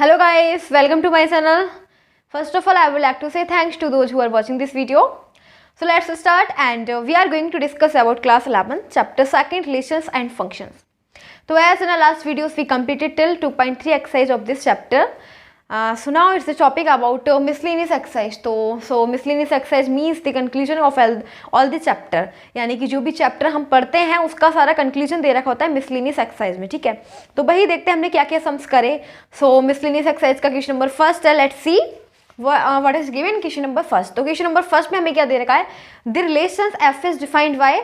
Hello guys, welcome to my channel. First of all, I would like to say thanks to those who are watching this video. So let's start and we are going to discuss about class 11 chapter 2 relations and functions. So as in our last videos we completed till 2.3 exercise of this chapter. So now it's the topic about miscellaneous exercise. So miscellaneous exercise means the conclusion of all the chapter. यानी कि जो भी chapter हम पढ़ते हैं उसका सारा conclusion दे रखा होता है मिसलिनियस एक्सरसाइज में, ठीक है। तो वही देखते हैं हमने क्या क्या सम्स करे। सो मिसलिनियस एक्सरसाइज का क्वेश्चन नंबर फर्स्ट है, let's see what is given question number first. तो क्वेश्चन नंबर फर्स्ट में हमें क्या दे रखा है, the relations f is defined by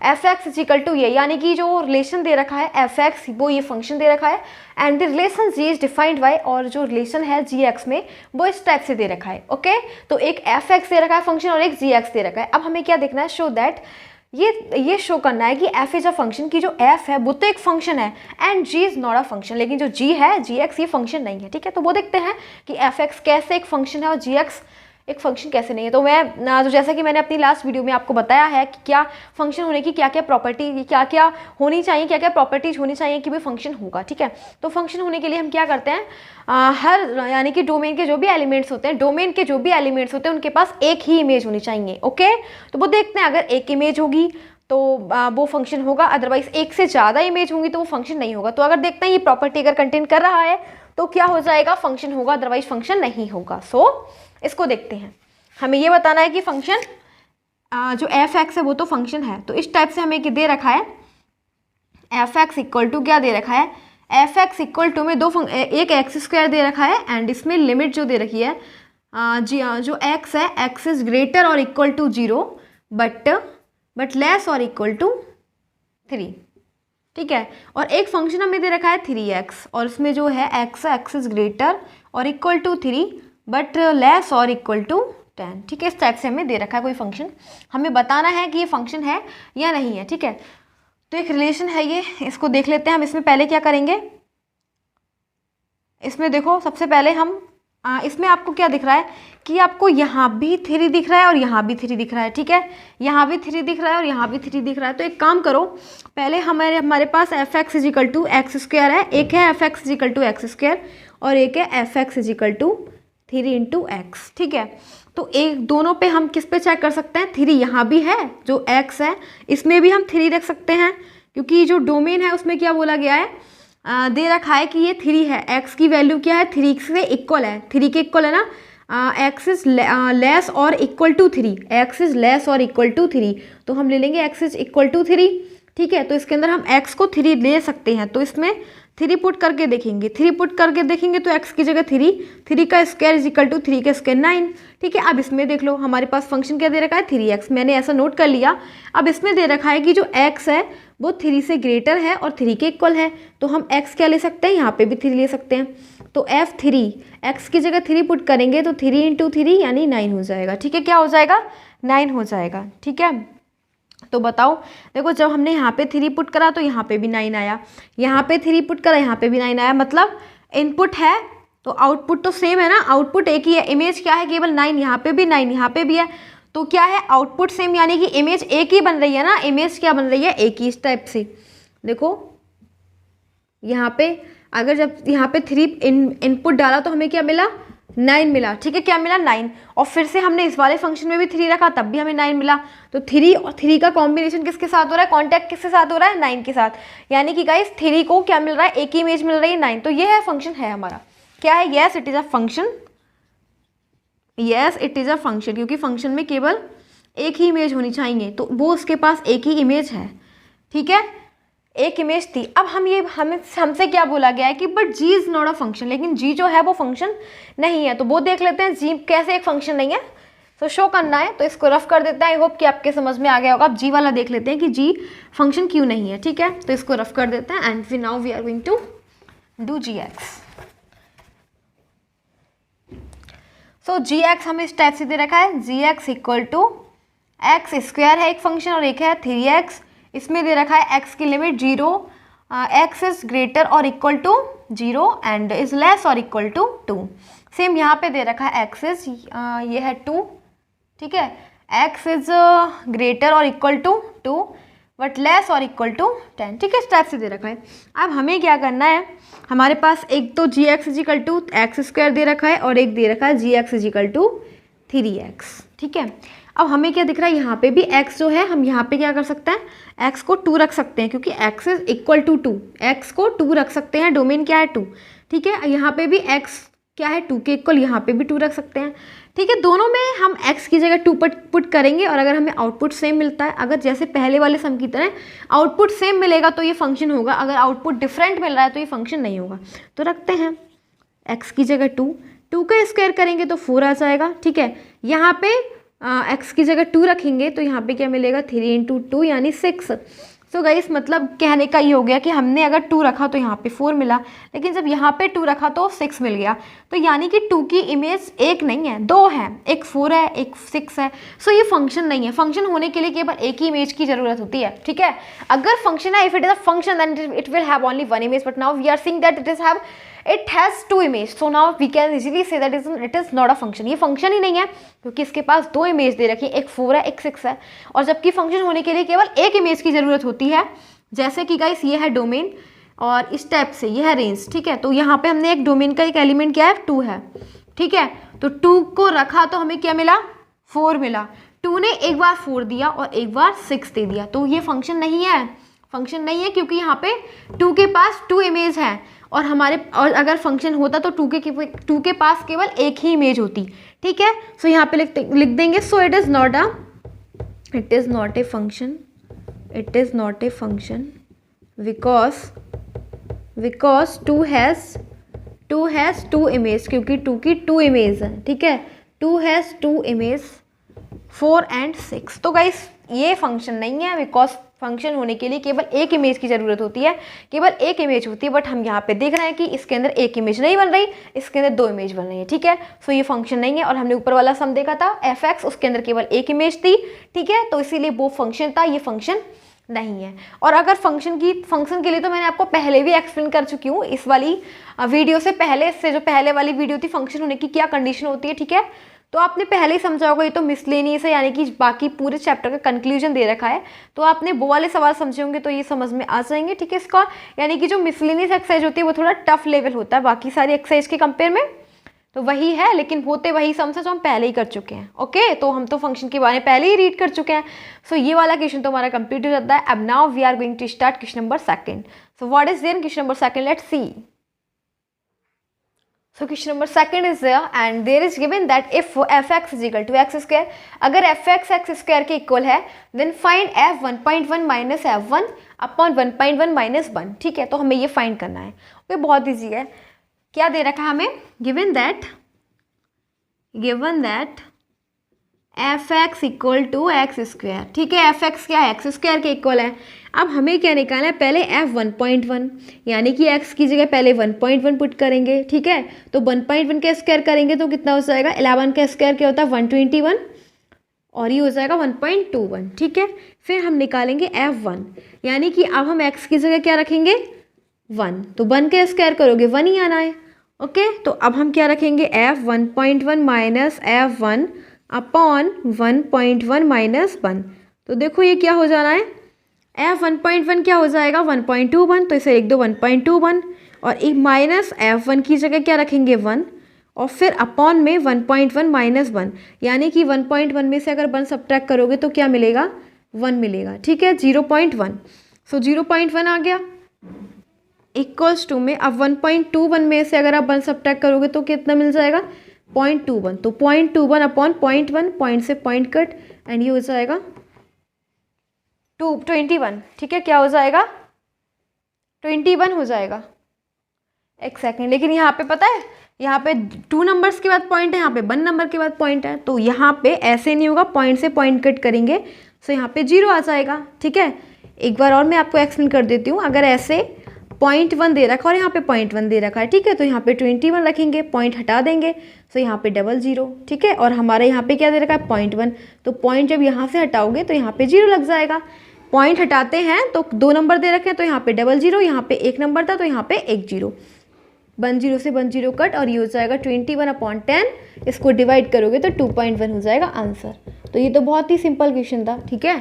F x is equal to ये, यानी कि जो रिलेशन दे रखा है एफ एक्स वो ये फंक्शन दे रखा है, and the relation g is defined by, और जो रिलेशन है जी एक्स में वो इस टाइप से दे रखा है। ओके तो एक एफ एक्स दे रखा है फंक्शन और एक जी एक्स दे रखा है। अब हमें क्या देखना है, शो दैट ये शो करना है कि एफ इज अ फंक्शन की जो एफ है वो तो एक फंक्शन है and g is not a function, लेकिन जो जी है जी एक्स ये फंक्शन नहीं है, ठीक है। तो वो देखते हैं कि एफ एक्स कैसे एक फंक्शन है और जी एक्स एक फंक्शन कैसे नहीं है। तो मैं तो जैसा कि मैंने अपनी लास्ट वीडियो में आपको बताया है कि क्या फंक्शन होने की क्या क्या प्रॉपर्टी क्या क्या होनी चाहिए, क्या क्या प्रॉपर्टीज होनी चाहिए कि भी फंक्शन होगा, ठीक है। तो फंक्शन होने के लिए हम क्या करते हैं, हर यानी कि डोमेन के जो भी एलिमेंट्स होते हैं उनके पास एक ही इमेज होनी चाहिए। ओके तो वो देखते हैं, अगर एक इमेज होगी तो वो फंक्शन होगा, अदरवाइज एक से ज़्यादा इमेज होंगी तो वो फंक्शन नहीं होगा। तो अगर देखते हैं ये प्रॉपर्टी अगर कंटेन कर रहा है तो क्या हो जाएगा, फंक्शन होगा, अदरवाइज फंक्शन नहीं होगा। सो इसको देखते हैं, हमें ये बताना है कि फंक्शन जो एफ एक्स है वो तो फंक्शन है। तो इस टाइप से हमें दे रखा है एफ एक्स इक्वल टू क्या दे रखा है, एफ एक्स इक्वल टू में एक एक्स स्क्वायर दे रखा है एंड इसमें लिमिट जो दे रखी है जो एक्स है एक्स इज ग्रेटर और इक्वल टू 0 बट लेस और इक्वल टू 3, ठीक है। और एक फंक्शन हमें दे रखा है 3x और इसमें जो है एक्स इज ग्रेटर और इक्वल टू 3 बट लेस और इक्वल टू 10, ठीक है। इस टाइप से हमें दे रखा है कोई फंक्शन, हमें बताना है कि ये फंक्शन है या नहीं है, ठीक है। तो एक रिलेशन है ये, इसको देख लेते हैं हम। इसमें पहले क्या करेंगे, इसमें देखो सबसे पहले हम इसमें आपको क्या दिख रहा है कि आपको यहाँ भी 3 दिख रहा है और यहाँ भी 3 दिख रहा है, ठीक है। यहाँ भी 3 दिख रहा है और यहाँ भी 3 दिख रहा है। तो एक काम करो, पहले हमारे पास F x is equal to x square है, एक है F x is equal to x square और एक है F x is equal to 3 into X, ठीक है। तो एक दोनों पे हम किस पे चेक कर सकते हैं, 3 यहाँ भी है जो x है इसमें भी हम 3 रख सकते हैं, क्योंकि जो डोमेन है उसमें क्या बोला गया है, दे रखा है कि ये 3 है, x की वैल्यू क्या है 3 से इक्वल है, 3 के इक्वल है ना, x इज लेस और equal to 3, x is less और इक्वल टू 3, तो हम ले लेंगे x इज इक्वल टू 3, ठीक है। तो इसके अंदर हम x को 3 ले सकते हैं, तो इसमें 3 पुट करके देखेंगे, 3 पुट करके देखेंगे तो x की जगह 3 का स्क्वायर इज इक्वल टू 3 का स्क्वायर 9, ठीक है। अब इसमें देख लो हमारे पास फंक्शन क्या दे रखा है 3x, मैंने ऐसा नोट कर लिया। अब इसमें दे रखा है कि जो x है वो 3 से ग्रेटर है और 3 के इक्वल है, तो हम x क्या ले सकते हैं, यहाँ पे भी 3 ले सकते हैं। तो f3 x की जगह 3 पुट करेंगे तो 3 इंटू 3 यानी 9 हो जाएगा, ठीक है। क्या हो जाएगा, 9 हो जाएगा, ठीक है। तो बताओ, देखो जब हमने यहाँ पे 3 पुट करा तो यहाँ पे भी 9 आया, यहाँ पे 3 पुट करा यहाँ पे भी 9 आया, मतलब इनपुट है तो आउटपुट तो सेम है ना, आउटपुट एक ही है, इमेज क्या है केवल 9, यहाँ पे भी 9 यहाँ पे भी है, तो क्या है आउटपुट सेम, यानी कि इमेज एक ही बन रही है ना, इमेज क्या बन रही है एक ही। इस टाइप से देखो यहाँ पे अगर जब यहाँ पे 3 इनपुट डाला तो हमें क्या मिला 9 मिला, ठीक है। क्या मिला 9, और फिर से हमने इस वाले फंक्शन में भी 3 रखा तब भी हमें 9 मिला। तो 3 और 3 का कॉम्बिनेशन किसके साथ हो रहा है, कॉन्टैक्ट किसके साथ हो रहा है 9 के साथ, यानी कि गाइस 3 को क्या मिल रहा है, एक ही इमेज मिल रही है 9। तो ये है फंक्शन है हमारा, क्या है, yes it is a function, yes it is a function, क्योंकि फंक्शन में केवल एक ही इमेज होनी चाहिए, तो वो उसके पास एक ही इमेज है, ठीक है, एक इमेज थी। अब हमसे क्या बोला गया है कि but g is not a function, लेकिन जी जो है वो फंक्शन नहीं है। तो वो देख लेते हैं जी कैसे एक फंक्शन नहीं है, तो शो करना है, तो इसको रफ कर देते हैं। आई होप कि आपके समझ में आ गया होगा। अब जी वाला देख लेते हैं कि जी फंक्शन क्यों नहीं है, ठीक है। तो इसको रफ कर देते हैं एंड फिर now we are going to do G X. So G X हमें इस टाइप से दे रखा है, G X equal to x square है एक फंक्शन और एक है 3x, इसमें दे रखा है x की लिमिट 0, x इज ग्रेटर और equal to 0 and is less और इक्वल टू 2। सेम यहाँ पे दे रखा है x इज ये है 2, ठीक है, x इज ग्रेटर और इक्वल टू 2 बट लेस और इक्वल टू 10, ठीक है। इस टाइप से दे रखा है। अब हमें क्या करना है, हमारे पास एक तो G X is equal to x square दे रखा है और एक दे रखा है G X is equal to 3x, ठीक है। अब हमें क्या दिख रहा है, यहाँ पे भी x जो है हम यहाँ पे क्या कर सकते हैं, x को 2 रख सकते हैं क्योंकि x is equal to 2, x को 2 रख सकते हैं, डोमेन क्या है 2, ठीक है। यहाँ पे भी x क्या है 2 के इक्वल, यहाँ पे भी 2 रख सकते हैं, ठीक है। दोनों में हम x की जगह 2 पुट करेंगे और अगर हमें आउटपुट सेम मिलता है, अगर जैसे पहले वाले सम की तरह आउटपुट सेम मिलेगा तो ये फंक्शन होगा, अगर आउटपुट डिफरेंट मिल रहा है तो ये फंक्शन नहीं होगा। तो रखते हैं x की जगह 2 का स्क्वायर करेंगे तो 4 आ जाएगा, ठीक है। यहाँ पे x की जगह 2 रखेंगे तो यहाँ पे क्या मिलेगा 3 इंटू 2 यानी 6। सो गाइस मतलब कहने का ये हो गया कि हमने अगर 2 रखा तो यहाँ पे 4 मिला, लेकिन जब यहाँ पे 2 रखा तो 6 मिल गया। तो यानी कि 2 की इमेज एक नहीं है, 2 है, एक 4 है एक 6 है। सो ये फंक्शन नहीं है। फंक्शन होने के लिए केवल एक ही इमेज की जरूरत होती है, ठीक है। अगर फंक्शन है, if it is a function then it will have only one image, but now we are seeing that it has 2 image, so now we can easily say that it is not a function। ये function ही नहीं है क्योंकि इसके पास 2 image दे रखी है, एक 4 है एक 6 है, और जबकि फंक्शन होने के लिए केवल एक इमेज की जरूरत होती है। जैसे कि गाइस ये है डोमेन और इस टाइप से ये है रेंज, ठीक है। तो यहाँ पे हमने एक डोमेन का एक एलिमेंट क्या है 2 है, ठीक है। तो 2 को रखा तो हमें क्या मिला 4 मिला, 2 ने एक बार 4 दिया और एक बार 6 दे दिया, तो ये फंक्शन नहीं है, फंक्शन नहीं है क्योंकि यहाँ पे 2 के पास 2 इमेज है और अगर फंक्शन होता तो 2 के पास केवल एक ही इमेज होती, ठीक है। सो यहाँ पे लिख देंगे so it is not a function, it is not a function because 2 has 2 image, क्योंकि 2 की 2 इमेज है, ठीक है। 2 हैज़ 2 इमेज 4 and 6। तो गाइस ये फंक्शन नहीं है बिकॉज फंक्शन होने के लिए केवल एक इमेज की ज़रूरत होती है, केवल एक इमेज होती है। बट हम यहाँ पे देख रहे हैं कि इसके अंदर एक इमेज नहीं बन रही, इसके अंदर 2 इमेज बन रही है, ठीक है। सो ये फंक्शन नहीं है। और हमने ऊपर वाला सम देखा था f(x), उसके अंदर केवल एक इमेज थी, ठीक है। तो इसीलिए वो फंक्शन था, ये फंक्शन नहीं है। और अगर फंक्शन के लिए तो मैंने आपको पहले भी एक्सप्लेन कर चुकी हूँ इस वाली वीडियो से पहले, इससे जो पहले वाली वीडियो थी फंक्शन होने की क्या कंडीशन होती है, ठीक है। तो आपने पहले ही समझा होगा, ये तो मिसलेनियस है यानी कि बाकी पूरे चैप्टर का कंक्लूजन दे रखा है, तो आपने वो वाले सवाल समझे होंगे तो ये समझ में आ जाएंगे, ठीक है। इसका यानी कि जो मिसलेनियस एक्सरसाइज होती है वो थोड़ा टफ लेवल होता है बाकी सारी एक्सरसाइज के कंपेयर में, तो वही है, लेकिन होते वही सम से जो हम पहले ही कर चुके हैं, ओके। तो हम तो फंक्शन के बारे में पहले ही रीड कर चुके हैं। सो ये वाला क्वेश्चन तो हमारा कंप्लीट हो जाता है। अब now we are going to start question number 2। So what is there in question number 2, let's see. So question number 2 is there and there is given that if f(x) is equal to x square, अगर f(x) x square के equal है then find f 1.1 minus f1 upon 1.1 minus 1, ठीक है। तो हमें ये find करना है, ये बहुत इजी है। क्या दे रखा है हमें, given that f(x) equal to x square, ठीक है। f(x) क्या है, एक्स स्क्वायर के इक्वल है। अब हमें क्या निकालना है, पहले f 1.1 यानी कि x की जगह पहले 1.1 पुट करेंगे, ठीक है। तो 1.1 का स्क्वायर करेंगे तो कितना हो जाएगा, 11 का स्क्वायर क्या होता है 121 और ये हो जाएगा 1.21, ठीक है। फिर हम निकालेंगे f1 यानी कि अब हम x की जगह क्या रखेंगे 1, तो 1 का स्क्वायर करोगे 1 ही आना है, ओके। तो अब हम क्या रखेंगे f 1.1 minus f1 upon 1.1 minus 1, तो देखो ये क्या हो जाना है, f 1.1 क्या हो जाएगा 1.21, तो इसे लिख दो 1.21 और एक माइनस f1 की जगह क्या रखेंगे 1 और फिर अपॉन में 1.1 माइनस 1 यानी कि 1.1 में से अगर 1 सब्ट्रैक्ट करोगे तो क्या मिलेगा 1 मिलेगा, ठीक है। 0.1, सो 0.1 आ गया इक्वल्स टू में अब 1.21 में से अगर आप 1 सब्ट्रैक्ट करोगे तो कितना मिल जाएगा 0.21, तो 0.21 अपॉन 0.1, पॉइंट से पॉइंट कट एंड ये हो जाएगा 21, ठीक है। क्या हो जाएगा 21 हो जाएगा, एक सेकेंड। लेकिन यहाँ पे पता है, यहाँ पे 2 नंबर्स के बाद पॉइंट है, यहाँ पे 1 नंबर के बाद पॉइंट है, तो यहाँ पे ऐसे नहीं होगा, पॉइंट से पॉइंट कट करेंगे सो यहाँ पे 0 आ जाएगा, ठीक है। एक बार और मैं आपको एक्सप्लेन कर देती हूँ। अगर ऐसे 0.1 दे रखा और यहाँ पे 0.1 दे रखा है, ठीक है, तो यहाँ पे 21 रखेंगे, पॉइंट हटा देंगे सो यहाँ पे 00, ठीक है। और हमारे यहाँ पे क्या दे रखा है 0.1, तो पॉइंट जब यहाँ से हटाओगे तो यहाँ पे 0 लग जाएगा। पॉइंट हटाते हैं तो 2 नंबर दे रखे हैं, तो यहाँ पे 00, यहाँ पे 1 नंबर था तो यहाँ पे 1 0, 1 0 से 1 0 कट और ये हो जाएगा 21 अपॉन 10, इसको डिवाइड करोगे तो 2.1 हो जाएगा आंसर। तो ये तो बहुत ही सिंपल क्वेश्चन था, ठीक है।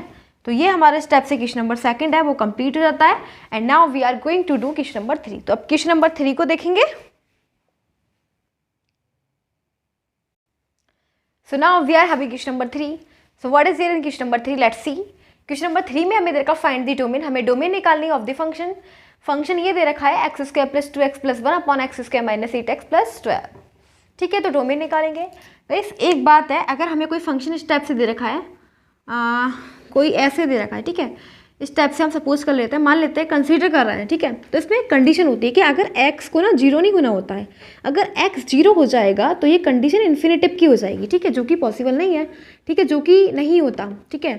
तो ये हमारे स्टेप से क्वेश्चन नंबर 2 है वो कंप्लीट हो जाता है। And now we are going to do question number 3। तो अब क्वेश्चन नंबर 3 को देखेंगे। So now we are having question number 3। So what is there in question number 3? Let's see. Question number 3 में हमें दे रखा फाइंड द डोमेन, हमें domain निकालनी है ऑफ द फंक्शन। फंक्शन ये दे रखा है x² + 2x + 1 upon x² - 8x + 12। ठीक है, तो डोमेन निकालेंगे। गाइस एक बात है, अगर हमें कोई फंक्शन इस टाइप से दे रखा है, कोई ऐसे दे रखा है, ठीक है, इस टाइप से हम सपोज कर लेते हैं, मान लेते हैं कंसीडर कर रहे हैं, ठीक है, तो इसमें एक कंडीशन होती है कि अगर x को ना 0 नहीं होना होता है, अगर x 0 हो जाएगा तो ये कंडीशन इन्फिनेटिव की हो जाएगी, ठीक है, जो कि पॉसिबल नहीं है, ठीक है, जो कि नहीं होता, ठीक है।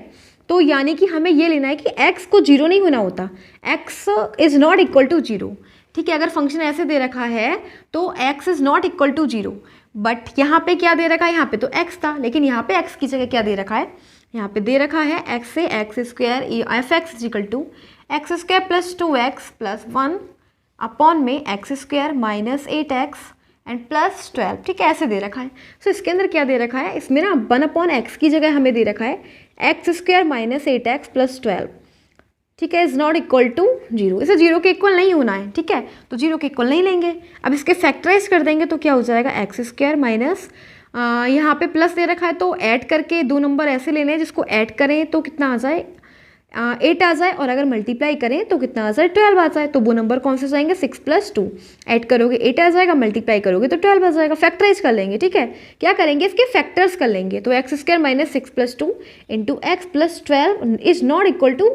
तो यानी कि हमें ये लेना है कि x को 0 नहीं होना होता, x is not equal to 0, ठीक है। अगर फंक्शन ऐसे दे रखा है तो x is not equal to 0, but यहाँ पे क्या दे रखा है, यहाँ पे तो x था, लेकिन यहाँ पे x की जगह क्या दे रखा है, यहाँ पे दे रखा है x से x² f(x) = x² + 2x + 1 upon में x² - 8x एंड प्लस 12, ठीक है, ऐसे दे रखा है। सो इसके अंदर क्या दे रखा है, इसमें ना 1/x की जगह हमें दे रखा है x² - 8x + 12, ठीक है, इज़ नॉट इक्वल टू 0। इसे 0 के इक्वल नहीं होना है, ठीक है, तो 0 के इक्वल नहीं लेंगे। अब इसके फैक्टराइज कर देंगे तो क्या हो जाएगा, x² माइनस यहाँ पे प्लस दे रखा है तो ऐड करके 2 नंबर ऐसे लेने हैं जिसको ऐड करें तो कितना आ जाए, 8 आ जाए, और अगर मल्टीप्लाई करें तो कितना आ जाए, 12 आ जाए। तो वो नंबर कौन से जाएंगे, 6 + 2, ऐड करोगे 8 आ जाएगा, मल्टीप्लाई करोगे तो 12 आ जाएगा। फैक्टराइज कर लेंगे, ठीक है, क्या करेंगे, इसके फैक्टर्स कर लेंगे। तो x² - 6 + 2 × x + 12 is not equal to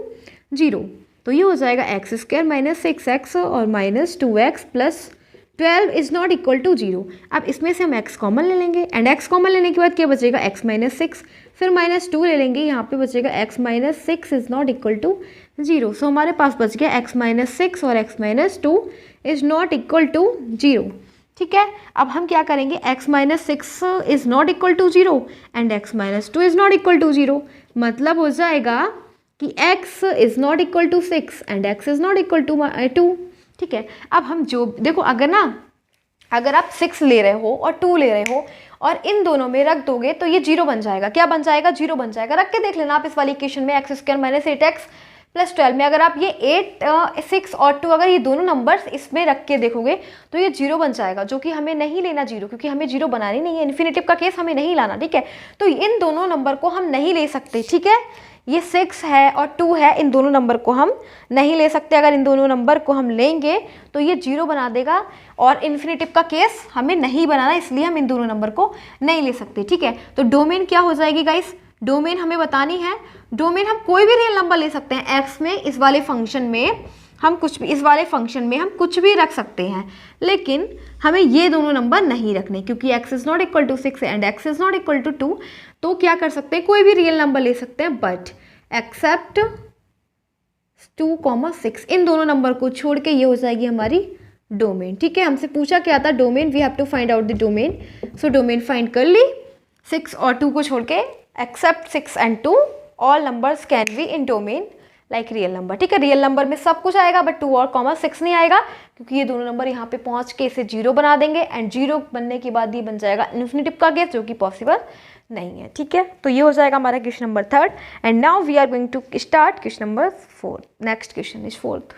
0। तो ये हो जाएगा x² - 6x और -2x + 12 is not equal to 0। अब इसमें से हम x कॉमन ले लेंगे, एंड x कॉमन लेने के बाद क्या बचेगा, x - 6, फिर -2 ले लेंगे, यहाँ पे बचेगा x - 6 is not equal to 0। सो हमारे पास बच गया x - 6 और x - 2 is not equal to 0, ठीक है। अब हम क्या करेंगे, x - 6 is not equal to 0 and x - 2 is not equal to 0, मतलब हो जाएगा कि x is not equal to 6 and x is not equal to 2, ठीक है। अब हम जो देखो, अगर आप 6 ले रहे हो और 2 ले रहे हो और इन दोनों में रख दोगे तो ये 0 बन जाएगा। क्या बन जाएगा, 0 बन जाएगा। रख के देख लेना आप इस वाली इक्वेशन में, x² - 8x + 12 में अगर आप ये 8, 6 और 2 अगर ये दोनों नंबर्स इसमें रख के देखोगे तो ये 0 बन जाएगा, जो कि हमें नहीं लेना 0, क्योंकि हमें 0 बनानी नहीं है, इन्फिनेटिव का केस हमें नहीं लाना, ठीक है। तो इन दोनों नंबर को हम नहीं ले सकते, ठीक है, ये 6 है और 2 है, इन दोनों नंबर को हम नहीं ले सकते। अगर इन दोनों नंबर को हम लेंगे तो ये 0 बना देगा और इन्फिनेटिव का केस हमें नहीं बनाना, इसलिए हम इन दोनों नंबर को नहीं ले सकते, ठीक है। तो डोमेन क्या हो जाएगी गाइस, डोमेन हमें बतानी है। डोमेन हम कोई भी रियल नंबर ले सकते हैं, एक्स में, इस वाले फंक्शन में हम कुछ भी, इस वाले फंक्शन में हम कुछ भी रख सकते हैं, लेकिन हमें ये दोनों नंबर नहीं रखने, क्योंकि x is not equal to 6 and x is not equal to 2। तो क्या कर सकते हैं, कोई भी रियल नंबर ले सकते हैं, बट एक्सेप्ट 2, 6, इन दोनों नंबर को छोड़ के ये हो जाएगी हमारी डोमेन, ठीक है। हमसे पूछा क्या था, domain, we have to find out the domain. So domain find कर ली, 6 और 2 को छोड़ के, except 6 and 2 all numbers can be in domain like real number, ठीक है। रियल नंबर में सब कुछ आएगा बट 2 और 6 नहीं आएगा, क्योंकि ये दोनों नंबर यहाँ पे पहुँच के इसे 0 बना देंगे, एंड 0 बनने के बाद ये बन जाएगा इन्फिनेटिव का केस, जो कि पॉसिबल नहीं है, ठीक है। तो ये हो जाएगा हमारा question number 3, and now we are going to start question number 4। Next question is 4th।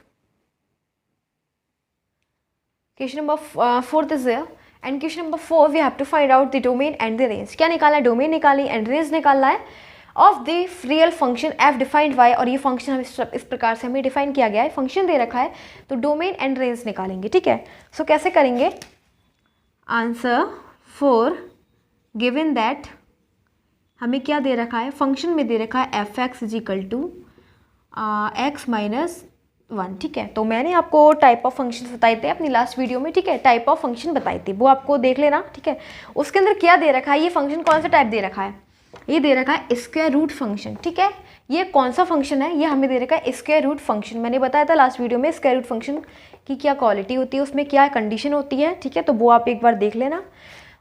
Question number 4th is there, and question number 4 we have to find out the domain and the range. क्या निकालना है, domain निकालनी and range निकालना है of the real function f defined y, और ये function हम इस प्रकार से हमें डिफाइन किया गया है, फंक्शन दे रखा है, तो डोमेन एंड रेंज निकालेंगे, ठीक है। सो कैसे करेंगे, आंसर फॉर गिवन दैट हमें क्या दे रखा है, फंक्शन में दे रखा है f(x) = x - 1, ठीक है। तो मैंने आपको टाइप ऑफ फंक्शन बताए थे अपनी लास्ट वीडियो में, ठीक है, टाइप ऑफ फंक्शन बताई थी, वो आपको देख लेना, ठीक है। उसके अंदर क्या दे रखा है, ये फंक्शन कौन सा टाइप दे रखा है, ये दे रखा है स्क्वायर रूट फंक्शन, ठीक है। ये कौन सा फंक्शन है, ये हमें दे रखा है स्क्वायर रूट फंक्शन। मैंने बताया था लास्ट वीडियो में स्क्वायर रूट फंक्शन की क्या क्वालिटी होती है, उसमें क्या कंडीशन होती है, ठीक है, तो वो आप एक बार देख लेना।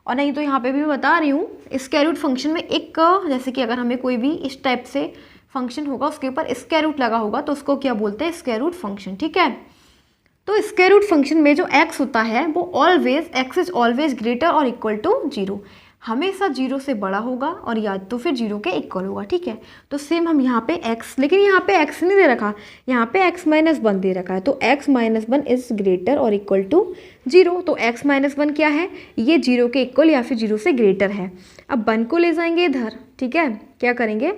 और नहीं तो यहाँ पे भी मैं बता रही हूँ, स्क्वायर रूट फंक्शन में एक, जैसे कि अगर हमें कोई भी इस टाइप से फंक्शन होगा, उसके ऊपर स्क्वायर रूट लगा होगा, तो उसको क्या बोलते हैं, स्क्वायर रूट फंक्शन, ठीक है। तो स्क्वायर रूट फंक्शन में जो x होता है वो always, x is always greater और इक्वल टू 0, हमेशा 0 से बड़ा होगा और या तो फिर 0 के इक्वल होगा, ठीक है। तो सेम हम यहाँ पे x, लेकिन यहाँ पे x नहीं दे रखा, यहाँ पे x माइनस 1 दे रखा है, तो x माइनस 1 इज ग्रेटर और इक्वल टू 0। तो x माइनस 1 क्या है, ये 0 के इक्वल या फिर 0 से ग्रेटर है। अब 1 को ले जाएंगे इधर, ठीक है, क्या करेंगे,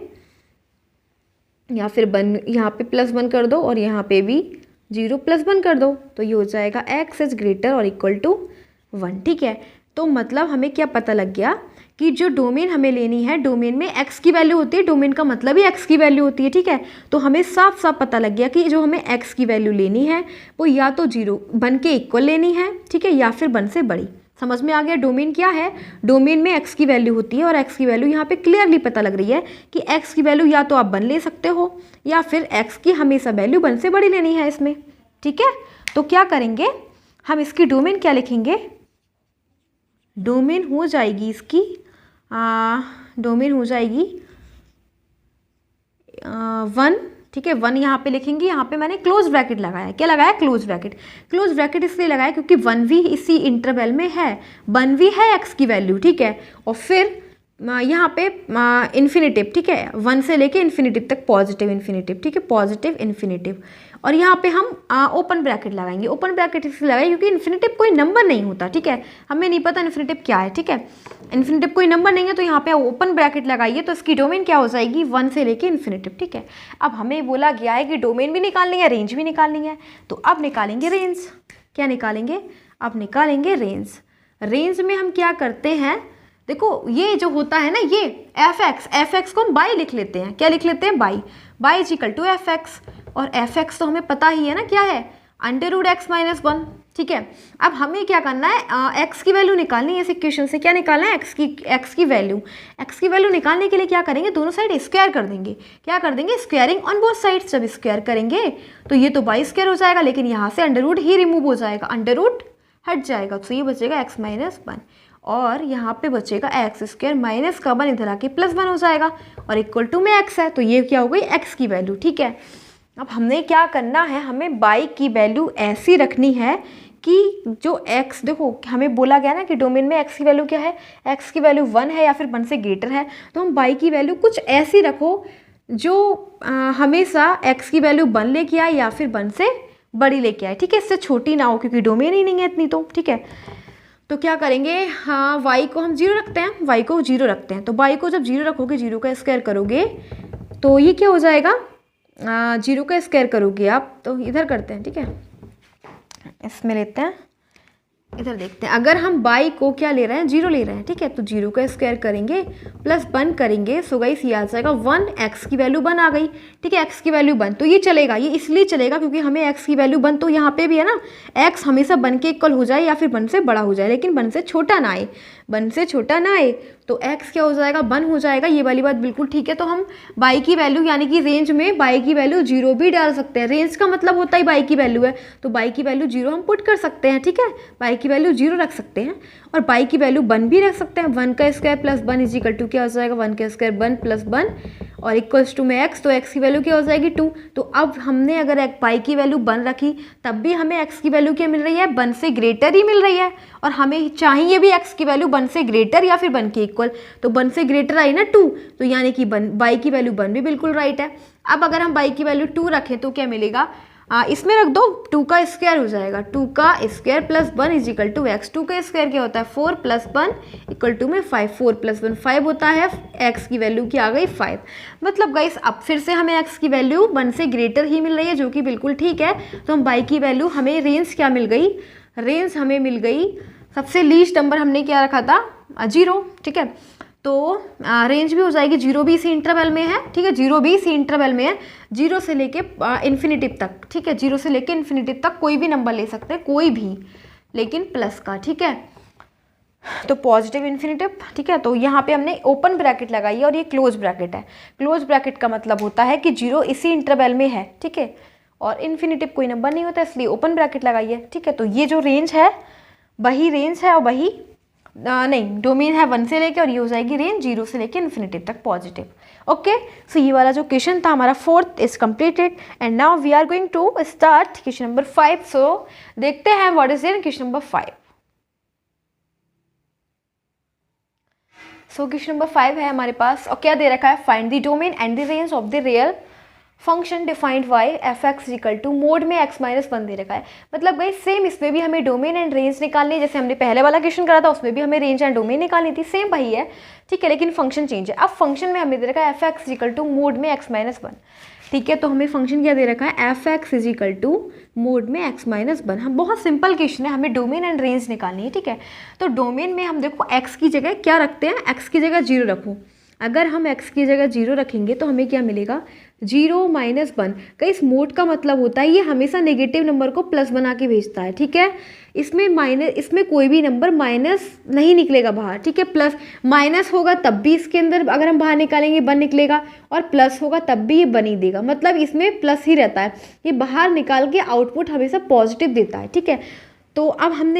या फिर 1 यहाँ पे +1 कर दो और यहाँ पे भी 0 + 1 कर दो, तो ये हो जाएगा x इज ग्रेटर और इक्वल टू 1, ठीक है। तो मतलब हमें क्या पता लग गया कि जो डोमेन हमें लेनी है, डोमेन में x की वैल्यू होती है, डोमेन का मतलब ही x की वैल्यू होती है, ठीक है। तो हमें साफ साफ पता लग गया कि जो हमें x की वैल्यू लेनी है वो या तो 1 के इक्वल लेनी है, ठीक है, या फिर 1 से बड़ी। समझ में आ गया डोमेन क्या है, डोमेन में x की वैल्यू होती है और x की वैल्यू यहाँ पे क्लियरली पता लग रही है कि x की वैल्यू या तो आप 1 ले सकते हो या फिर x की हमेशा वैल्यू 1 से बड़ी लेनी है इसमें, ठीक है। तो क्या करेंगे, हम इसकी डोमेन क्या लिखेंगे, डोमेन हो जाएगी इसकी डोमेन हो जाएगी 1, ठीक है। 1 यहाँ पे लिखेंगे, यहाँ पे मैंने क्लोज ब्रैकेट लगाया है, क्या लगाया, क्लोज ब्रैकेट। क्लोज ब्रैकेट इसलिए लगाया क्योंकि 1 भी इसी इंटरवल में है, 1 भी है x की वैल्यू, ठीक है। और फिर यहाँ पे इन्फिनेटिव, ठीक है, 1 से लेके इन्फिनेटिव तक पॉजिटिव इन्फिनेटिव, ठीक है, पॉजिटिव इन्फिनेटिव। और यहाँ पे हम ओपन ब्रैकेट लगाएंगे, ओपन ब्रैकेट इसलिए लगाएंगे क्योंकि इन्फिनेटिव कोई नंबर नहीं होता, ठीक है, हमें नहीं पता इन्फिनेटिव क्या है, ठीक है, इन्फिनेटिव कोई नंबर नहीं है, तो यहाँ पे ओपन ब्रैकेट लगाइए, तो इसकी डोमेन क्या हो जाएगी, 1 से लेके इन्फिनेटिव, ठीक है। अब हमें बोला गया है कि डोमेन भी निकालनी है, रेंज भी निकालनी है, तो अब निकालेंगे रेंज। क्या निकालेंगे, अब निकालेंगे रेंज। रेंज में हम क्या करते हैं, देखो ये जो होता है ना, ये एफ एक्स को हम बाई लिख लेते हैं, क्या लिख लेते हैं, y is equal to f x, और एफ एक्स तो हमें पता ही है ना क्या है, √x - 1, ठीक है। अब हमें क्या करना है, x की वैल्यू निकालनी है इस इक्वेशन से, क्या निकालना है, x की वैल्यू निकालने के लिए क्या करेंगे, दोनों साइड स्क्वायर कर देंगे, क्या कर देंगे, स्क्वायरिंग ऑन बोथ साइड्स। जब स्क्वायर करेंगे तो ये तो बाई स्क्वायर हो जाएगा, लेकिन यहाँ से अंडर ही रिमूव हो जाएगा, अंडर हट जाएगा, तो ये बचेगा x - 1 और यहाँ पे बचेगा x² माइनस का 1 इधर आके +1 हो जाएगा और इक्वल टू में x है, तो ये क्या हो गई, x की वैल्यू, ठीक है। अब हमने क्या करना है, हमें बाई की वैल्यू ऐसी रखनी है कि जो x, देखो हमें बोला गया ना कि डोमेन में x की वैल्यू क्या है, x की वैल्यू 1 है या फिर 1 से ग्रेटर है, तो हम बाई की वैल्यू कुछ ऐसी रखो जो हमेशा x की वैल्यू 1 लेके आए या फिर 1 से बड़ी लेके आए, ठीक है, इससे छोटी ना हो क्योंकि डोमेन ही नहीं है इतनी, तो ठीक है। तो क्या करेंगे, हाँ y को हम 0 रखते हैं, y को 0 रखते हैं, तो y को जब 0 रखोगे, 0 का स्क्वायर करोगे तो ये क्या हो जाएगा, 0 का स्क्वायर करोगे आप, तो इधर करते हैं, ठीक है, इसमें लेते हैं, इधर देखते हैं। अगर हम y को क्या ले रहे हैं, 0 ले रहे हैं, ठीक है, तो 0 का स्क्वायर करेंगे +1 करेंगे, सो गाइस ये आ जाएगा 1, x की वैल्यू 1 आ गई, ठीक है, x की वैल्यू 1, तो ये चलेगा, ये इसलिए चलेगा क्योंकि हमें x की वैल्यू 1, तो यहाँ पे भी है ना, x हमेशा 1 के इक्वल हो जाए या फिर 1 से बड़ा हो जाए, लेकिन 1 से छोटा ना आए, 1 से छोटा ना आए, तो x क्या हो जाएगा, 1 हो जाएगा, ये वाली बात बिल्कुल ठीक है। तो हम y की वैल्यू यानी कि रेंज में y की वैल्यू 0 भी डाल सकते हैं, रेंज का मतलब होता ही y की वैल्यू है, तो y की वैल्यू 0 हम पुट कर सकते हैं, ठीक है, y की वैल्यू 0 रख सकते हैं और y की वैल्यू 1 भी रख सकते हैं, 1 का स्क्वायर +1 इज इक्वल टू क्या हो जाएगा, 1 का स्क्वायर 1 + 1 और इक्वल्स टू में x, तो x की वैल्यू क्या हो जाएगी 2। तो अब हमने अगर y की वैल्यू 1 रखी तब भी हमें x की वैल्यू क्या मिल रही है, 1 से ग्रेटर ही मिल रही है, और हमें चाहिए भी x की वैल्यू 1 से ग्रेटर या फिर 1 के इक्वल, तो 1 से ग्रेटर आई ना 2, तो यानी कि y की वैल्यू 1 भी बिल्कुल राइट है। अब अगर हम y की वैल्यू 2 रखें तो क्या मिलेगा, इसमें रख दो, 2 का स्क्वायर हो जाएगा, 2 का square +1 is equal to x, 2 का स्क्वायर क्या होता है 4 + 1 इक्वल टू में 5, 4 + 1 5 होता है, x की वैल्यू क्या आ गई 5। मतलब गाइस अब फिर से हमें x की वैल्यू 1 से ग्रेटर ही मिल रही है, जो कि बिल्कुल ठीक है। तो हम y की वैल्यू, हमें रेंज क्या मिल गई, रेंज हमें मिल गई, सबसे लीस्ट नंबर हमने क्या रखा था 0, ठीक है, तो रेंज भी हो जाएगी 0 भी इसी इंटरवल में है, ठीक है, 0 भी इसी इंटरवल में है, 0 से लेके इन्फिनेटिव तक, ठीक है, 0 से लेके इन्फिनेटिव तक कोई भी नंबर ले सकते हैं, कोई भी, लेकिन प्लस का, ठीक है, तो पॉजिटिव इन्फिनेटिव, ठीक है। तो यहाँ पे हमने ओपन ब्रैकेट लगाई है और ये क्लोज ब्रैकेट है, क्लोज ब्रैकेट का मतलब होता है कि 0 इसी इंटरवल में है, ठीक है, और इन्फिनेटिव कोई नंबर नहीं होता, इसलिए ओपन ब्रैकेट लगाई है, ठीक है। तो ये जो रेंज है वही रेंज है और वही नहीं, डोमेन है 1 से लेके, और ये हो जाएगी रेंज 0 से लेके इन्फिनेटिव तक पॉजिटिव। ओके, सो ये वाला जो क्वेश्चन था हमारा 4th is completed and now we are going to start question number 5। सो देखते हैं what is in question number 5। So question number 5 है हमारे पास और क्या दे रखा है, find the domain and the range of the real function defined y f x equal to mod में x माइनस 1 दे रखा है। मतलब भाई सेम इसमें भी हमें डोमेन एंड रेंज निकालनी है, जैसे हमने पहले वाला क्वेश्चन करा था उसमें भी हमें रेंज एंड डोमेन निकालनी थी, सेम वही है, ठीक है, लेकिन फंक्शन चेंज है। अब फंक्शन में हमें दे रखा है F x equal to mod में x माइनस 1, ठीक है, तो हमें फंक्शन क्या दे रखा है, F x is equal to mod में x माइनस 1। हम बहुत सिंपल क्वेश्चन है, हमें डोमेन एंड रेंज निकालनी है, ठीक है। तो डोमेन में हम देखो x की जगह क्या रखते हैं, x की जगह 0 रखो। अगर हम x की जगह 0 रखेंगे तो हमें क्या मिलेगा, 0 माइनस 1। कई इस मोड का मतलब होता है ये हमेशा नेगेटिव नंबर को प्लस बना के भेजता है, ठीक है। इसमें कोई भी नंबर माइनस नहीं निकलेगा बाहर, ठीक है। प्लस माइनस होगा तब भी इसके अंदर अगर हम बाहर निकालेंगे 1 निकलेगा, और प्लस होगा तब भी ये 1 ही देगा, मतलब इसमें प्लस ही रहता है। ये बाहर निकाल के आउटपुट हमेशा पॉजिटिव देता है, ठीक है। तो अब हम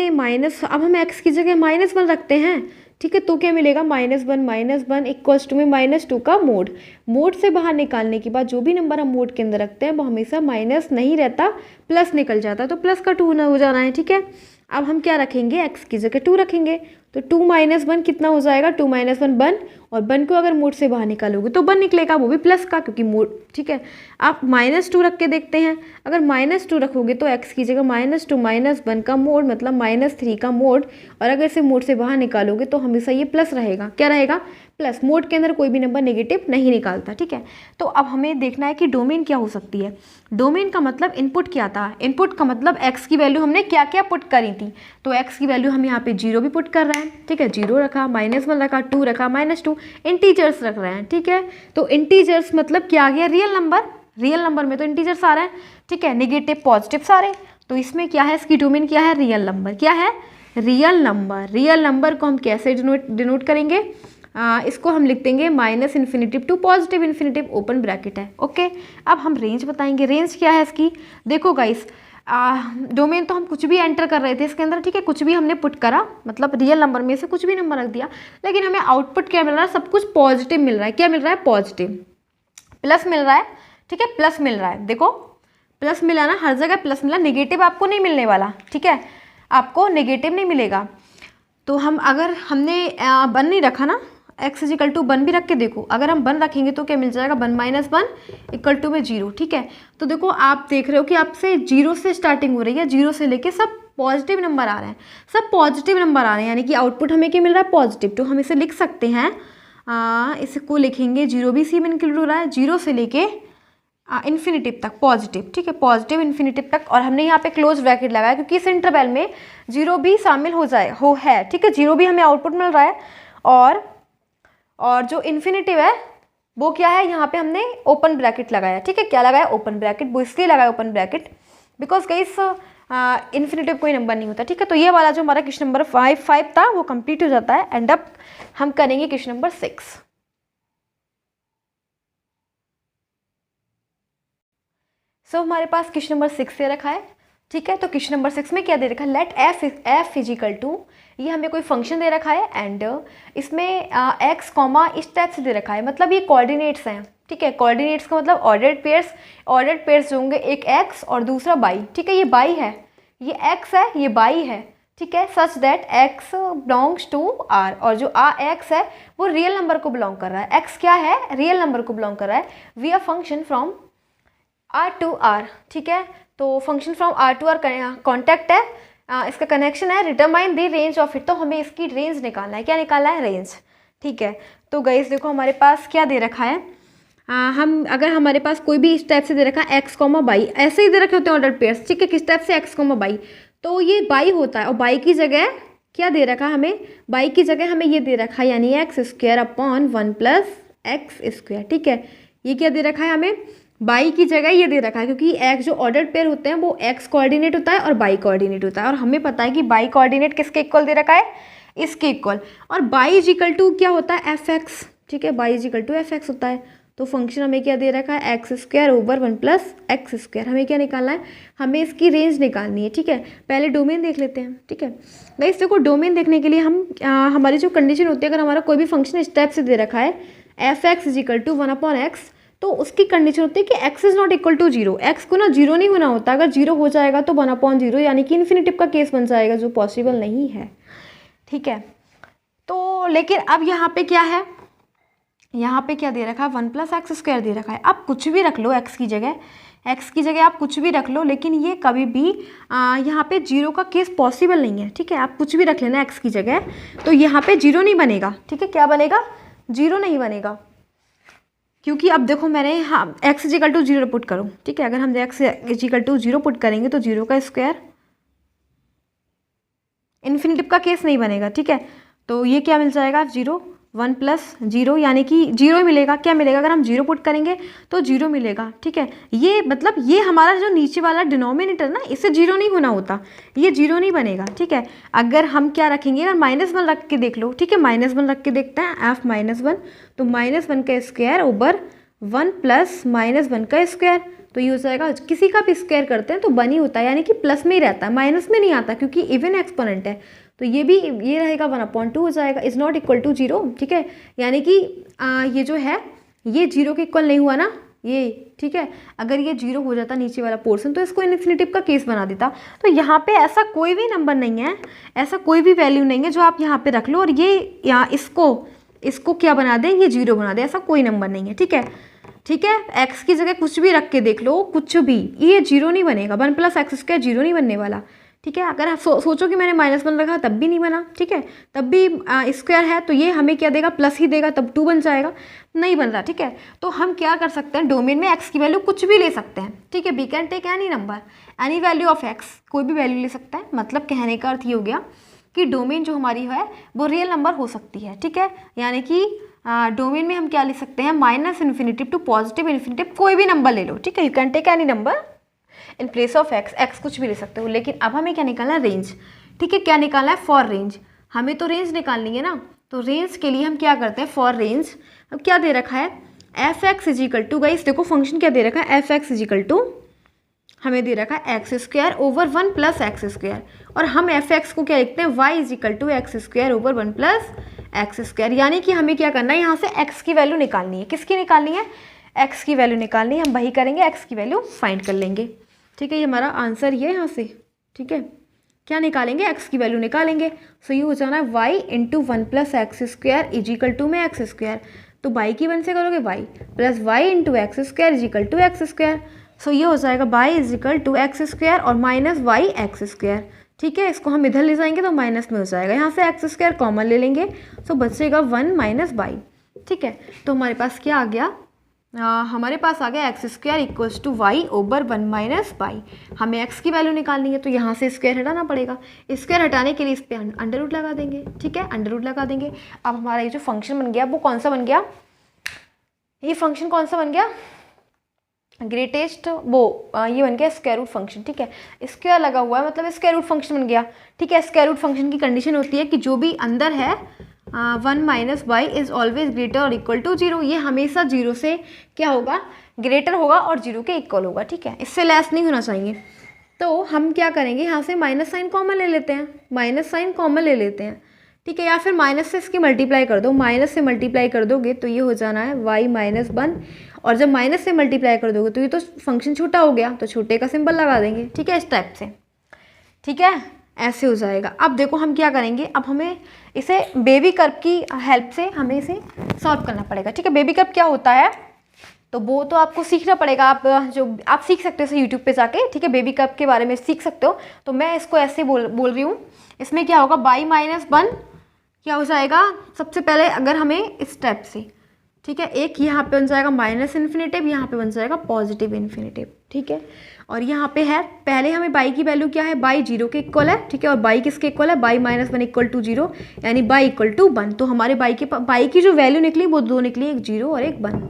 x की जगह -1 रखते हैं, ठीक है, तो क्या मिलेगा, -1 इक्वल्स टू में -2 का मोड से बाहर निकालने के बाद जो भी नंबर हम मोड के अंदर रखते हैं वो हमेशा माइनस नहीं रहता, प्लस निकल जाता है, तो प्लस का 2 हो जाना है, ठीक है। अब हम क्या रखेंगे, x की जगह 2 रखेंगे, तो 2 माइनस 1 कितना हो जाएगा, 2 माइनस 1 1, और 1 को अगर मोड से बाहर निकालोगे तो 1 निकलेगा, वो भी प्लस का, क्योंकि मोड, ठीक है। आप -2 रख के देखते हैं, अगर -2 रखोगे तो x की जगह -2 -1 का मोड मतलब -3 का मोड, और अगर इसे मोड से बाहर निकालोगे तो हमेशा ये प्लस रहेगा, क्या रहेगा, प्लस। मोड के अंदर कोई भी नंबर नेगेटिव नहीं निकालता, ठीक है। तो अब हमें देखना है कि डोमेन क्या हो सकती है। डोमेन का मतलब इनपुट क्या था, इनपुट का मतलब x की वैल्यू हमने क्या क्या पुट करी थी, तो x की वैल्यू हम यहाँ पे 0 भी पुट कर रहे हैं, ठीक है, 0 रखा, -1 रखा, 2 रखा, -2, इंटीजर्स रख रहे हैं, ठीक है। तो इंटीजर्स मतलब क्या आ गया, रियल नंबर में तो इंटीजर्स आ रहे हैं, ठीक है, नेगेटिव पॉजिटिव सारे। तो इसमें क्या है, इसकी डोमेन क्या है, रियल नंबर, क्या है, रियल नंबर को हम कैसे डिनोट करेंगे, इसको हम लिख देंगे -infinitive to positive infinitive, open bracket है, ओके। अब हम रेंज बताएंगे, रेंज क्या है इसकी, देखो गाइस, डोमेन तो हम कुछ भी एंटर कर रहे थे इसके अंदर, ठीक है, कुछ भी हमने पुट करा, मतलब रियल नंबर में से कुछ भी नंबर रख दिया, लेकिन हमें आउटपुट क्या मिल रहा है, सब कुछ पॉजिटिव मिल रहा है, क्या मिल रहा है, पॉजिटिव, प्लस मिल रहा है, ठीक है, प्लस मिल रहा है, देखो प्लस मिला ना, हर जगह प्लस मिला, नेगेटिव आपको नहीं मिलने वाला, ठीक है, आपको नेगेटिव नहीं मिलेगा। तो हम अगर हमने 1 नहीं रखा ना, x इक्वल टू 1 भी रख के देखो, अगर हम 1 रखेंगे तो क्या मिल जाएगा, 1 - 1 इक्वल टू में 0, ठीक है। तो देखो आप देख रहे हो कि आपसे 0 से स्टार्टिंग हो रही है, 0 से लेके सब पॉजिटिव नंबर आ रहे हैं, सब पॉजिटिव नंबर आ रहे हैं, यानी कि आउटपुट हमें क्या मिल रहा है, पॉजिटिव। तो हम इसे लिख सकते हैं, इसको लिखेंगे 0 भी सी में इंक्लूड हो रहा है, 0 से लेके इन्फिनिटिव तक पॉजिटिव, ठीक है, पॉजिटिव इन्फिनिटिव तक, और हमने यहाँ पे क्लोज ब्रैकेट लगाया क्योंकि इस इंटरवल में 0 भी शामिल है, ठीक है, 0 भी हमें आउटपुट मिल रहा है, और जो इन्फिनिटिव है वो क्या है, यहाँ पे हमने ओपन ब्रैकेट लगाया, ठीक है, क्या लगाया, ओपन ब्रैकेट, वो इसलिए लगाया open bracket because guys infinitive कोई नंबर नहीं होता, ठीक है। तो ये वाला जो हमारा क्वेश्चन नंबर 5 था वो कंप्लीट हो जाता है, एंड अब हम करेंगे क्वेश्चन नंबर 6। सो हमारे पास क्वेश्चन नंबर 6 दे रखा है, ठीक है। तो क्वेश्चन नंबर 6 में क्या दे रखा है, लेट एफ इजिकल टू, ये हमें कोई फंक्शन दे रखा है, एंड इसमें x कॉमा इस टाइप से दे रखा है, मतलब ये कोऑर्डिनेट्स हैं, ठीक है। कोऑर्डिनेट्स का मतलब ऑर्डर्ड पेयर्स जो होंगे, एक x और दूसरा y, ठीक है, ये y है, ये x है, ये y है, ठीक है, such that x belongs to r, और जो x है वो रियल नंबर को बिलोंग कर रहा है, x क्या है, रियल नंबर को बिलोंग कर रहा है, we are function from R to R, ठीक है। तो फंक्शन from R to R contact है, इसका कनेक्शन है, determine the range of it, तो हमें इसकी रेंज निकालना है, क्या निकालना है, रेंज, ठीक है। तो गाइस देखो हमारे पास क्या दे रखा है, अगर हमारे पास कोई भी इस टाइप से दे रखा है x, y, ऐसे ही दे रखे होते हैं ऑर्डर पेयर्स, ठीक है, किस टाइप से x, y, तो ये y होता है, और y की जगह क्या दे रखा है हमें, y की जगह हमें ये दे रखा है, यानी x² अपॉन 1 + x², ठीक है। ये क्या दे रखा है हमें, बाई की जगह ये दे रखा है, क्योंकि एक्स जो ऑर्डर्ड पेयर होते हैं वो एक्स कोऑर्डिनेट होता है और बाई कोऑर्डिनेट होता है, और हमें पता है कि बाई कोऑर्डिनेट किसके इक्वल दे रखा है, इसके इक्वल, और बाई इजिकल टू क्या होता है, एफ एक्स, ठीक है, y is equal to f x होता है। तो फंक्शन हमें क्या दे रखा है, x² ओवर 1 + x², हमें क्या निकालना है, हमें इसकी रेंज निकालनी है, ठीक है। पहले डोमेन देख लेते हैं, ठीक है गाइस। देखो डोमेन देखने के लिए हम हमारी जो कंडीशन होती है, अगर हमारा कोई भी फंक्शन इस टाइप से दे रखा है f(x) = 1/x, तो उसकी कंडीशन होती है कि x is not equal to 0, x को ना 0 नहीं होना होता, अगर 0 हो जाएगा तो 1/0 यानी कि इन्फिनिटिव का केस बन जाएगा, जो पॉसिबल नहीं है, ठीक है। तो तो लेकिन अब यहाँ पे क्या है, यहाँ पे क्या दे रखा है, 1 + x² दे रखा है। अब कुछ भी रख लो x की जगह आप कुछ भी रख लो, लेकिन ये कभी भी यहाँ पे 0 का केस पॉसिबल नहीं है, ठीक है। आप कुछ भी रख लेना x की जगह, तो यहाँ पे 0 नहीं बनेगा, ठीक है। क्या बनेगा, 0 नहीं बनेगा, क्योंकि अब देखो मैंने x = 0 पुट करो, ठीक है। अगर हम x = 0 पुट करेंगे तो 0 का स्क्वायर, इन्फिनिटिव का केस नहीं बनेगा, ठीक है। तो ये क्या मिल जाएगा, 0, 1 + 0 यानी कि 0 ही मिलेगा। क्या मिलेगा, अगर हम 0 पुट करेंगे तो 0 मिलेगा, ठीक है। ये मतलब ये हमारा जो नीचे वाला डिनोमिनेटर ना, इससे 0 नहीं होना होता, ये 0 नहीं बनेगा, ठीक है। अगर हम क्या रखेंगे, अगर -1 रख के देख लो, ठीक है। -1 रख के देखते हैं, f -1, तो -1 का स्क्वायर ओवर 1 + -1 का स्क्वायर, तो ये हो जाएगा, किसी का भी स्क्वायर करते हैं तो 1 ही होता है, यानी कि प्लस में ही रहता है, माइनस में नहीं आता, क्योंकि इवन एक्सपोनेंट है। तो ये भी ये रहेगा 1/2 हो जाएगा, इज़ नॉट इक्वल टू 0, ठीक है। यानी कि ये जो है ये 0 के इक्वल नहीं हुआ ना ये, ठीक है। अगर ये 0 हो जाता नीचे वाला पोर्शन तो इसको इन्फिनिटिव का केस बना देता। तो यहाँ पे ऐसा कोई भी नंबर नहीं है, ऐसा कोई भी वैल्यू नहीं है जो आप यहाँ पे रख लो और ये यहाँ इसको क्या बना दे, ये 0 बना दे, ऐसा कोई नंबर नहीं है, ठीक है। ठीक है, x की जगह कुछ भी रख के देख लो, कुछ भी, ये 0 नहीं बनेगा। 1 + x² 0 नहीं बनने वाला, ठीक है। अगर आप सोचो कि मैंने -1 रखा तब भी नहीं बना, ठीक है, तब भी स्क्वायर है तो ये हमें क्या देगा, प्लस ही देगा, तब 2 बन जाएगा, नहीं बन रहा, ठीक है। तो हम क्या कर सकते हैं, डोमेन में x की वैल्यू कुछ भी ले सकते हैं, ठीक है। We can take any number, any value of x, कोई भी वैल्यू ले सकते हैं। मतलब कहने का अर्थ ये हो गया कि डोमेन जो हमारी है वो रियल नंबर हो सकती है, ठीक है। यानी कि डोमेन में हम क्या ले सकते हैं, -∞ टू +∞, कोई भी नंबर ले लो, ठीक है। You can take any number in place of x कुछ भी ले सकते हो। लेकिन अब हमें क्या निकालना है, रेंज, ठीक है। क्या निकालना है, फॉर रेंज, हमें तो रेंज निकालनी है ना। तो रेंज के लिए हम क्या करते हैं, फॉर रेंज, अब क्या दे रखा है, f(x) = गाइस देखो फंक्शन क्या दे रखा है, f(x) = हमें दे रखा है x² ओवर 1 + x², और हम f(x) को क्या लिखते हैं, y = x² ओवर 1 + x²। यानी कि हमें क्या करना है, यहाँ से x की वैल्यू निकालनी है। किसकी निकालनी है, x की वैल्यू निकालनी है। हम वही करेंगे, x की वैल्यू फाइंड कर लेंगे, ठीक है। ये हमारा आंसर ये है यहाँ से, ठीक है। क्या निकालेंगे, x की वैल्यू निकालेंगे। सो ये हो जाना है y × 1 + x² = में x², तो y की 1 से करोगे y, plus y × x² = x²। सो ये हो जाएगा y = x² और माइनस y x², ठीक है। इसको हम इधर ले जाएंगे तो माइनस में हो जाएगा, यहाँ से x² कॉमन ले लेंगे, सो बचेगा 1 - y, ठीक है। तो हमारे पास क्या आ गया, हमारे पास आ गया x² = y ओवर 1 - y। हमें x की वैल्यू निकालनी है तो यहाँ से स्क्वायर हटाना पड़ेगा। स्क्वायर हटाने के लिए इस पर अंडर रूट लगा देंगे, ठीक है, अंडर रूट लगा देंगे। अब हमारा ये जो फंक्शन बन गया वो कौन सा बन गया, ये फंक्शन कौन सा बन गया, ग्रेटेस्ट, वो ये बन गया स्क्वायर रूट फंक्शन, ठीक है। स्क्वायर लगा हुआ है मतलब स्क्वायर रूट फंक्शन बन गया, ठीक है। स्क्वायर रूट फंक्शन की कंडीशन होती है कि जो भी अंदर है 1 - y इज़ ऑलवेज ग्रेटर और इक्वल टू 0, ये हमेशा 0 से क्या होगा, ग्रेटर होगा और 0 के इक्वल होगा, ठीक है। इससे लेस नहीं होना चाहिए। तो हम क्या करेंगे, यहाँ से माइनस साइन कॉमन ले लेते हैं, माइनस साइन कॉमन ले लेते हैं, ठीक है। या फिर माइनस से इसकी मल्टीप्लाई कर दो, माइनस से मल्टीप्लाई कर दोगे तो ये हो जाना है y - 1, और जब माइनस से मल्टीप्लाई कर दोगे तो ये तो फंक्शन छोटा हो गया, तो छोटे का सिंबल लगा देंगे, ठीक है, इस टाइप से, ठीक है, ऐसे हो जाएगा। अब देखो हम क्या करेंगे, अब हमें इसे बेबी कर्व की हेल्प से हमें इसे सॉल्व करना पड़ेगा, ठीक है। बेबी कर्व क्या होता है तो वो तो आपको सीखना पड़ेगा, आप सीख सकते हो इसे यूट्यूब पे जाके, ठीक है। बेबी कर्व के बारे में सीख सकते हो। तो मैं इसको ऐसे बोल रही हूँ, इसमें क्या होगा, y - 1 क्या हो जाएगा, सबसे पहले अगर हमें इस टाइप से, ठीक है, एक यहाँ पे बन जाएगा -∞, यहाँ पे बन जाएगा +∞, ठीक है। और यहाँ पे है, पहले हमें y की वैल्यू क्या है, y 0 के इक्वल है, ठीक है, और y किसके इक्वल है, y - 1 = 0, यानी y = 1। तो हमारे y की जो वैल्यू निकली वो 2 निकली, एक 0 और एक 1,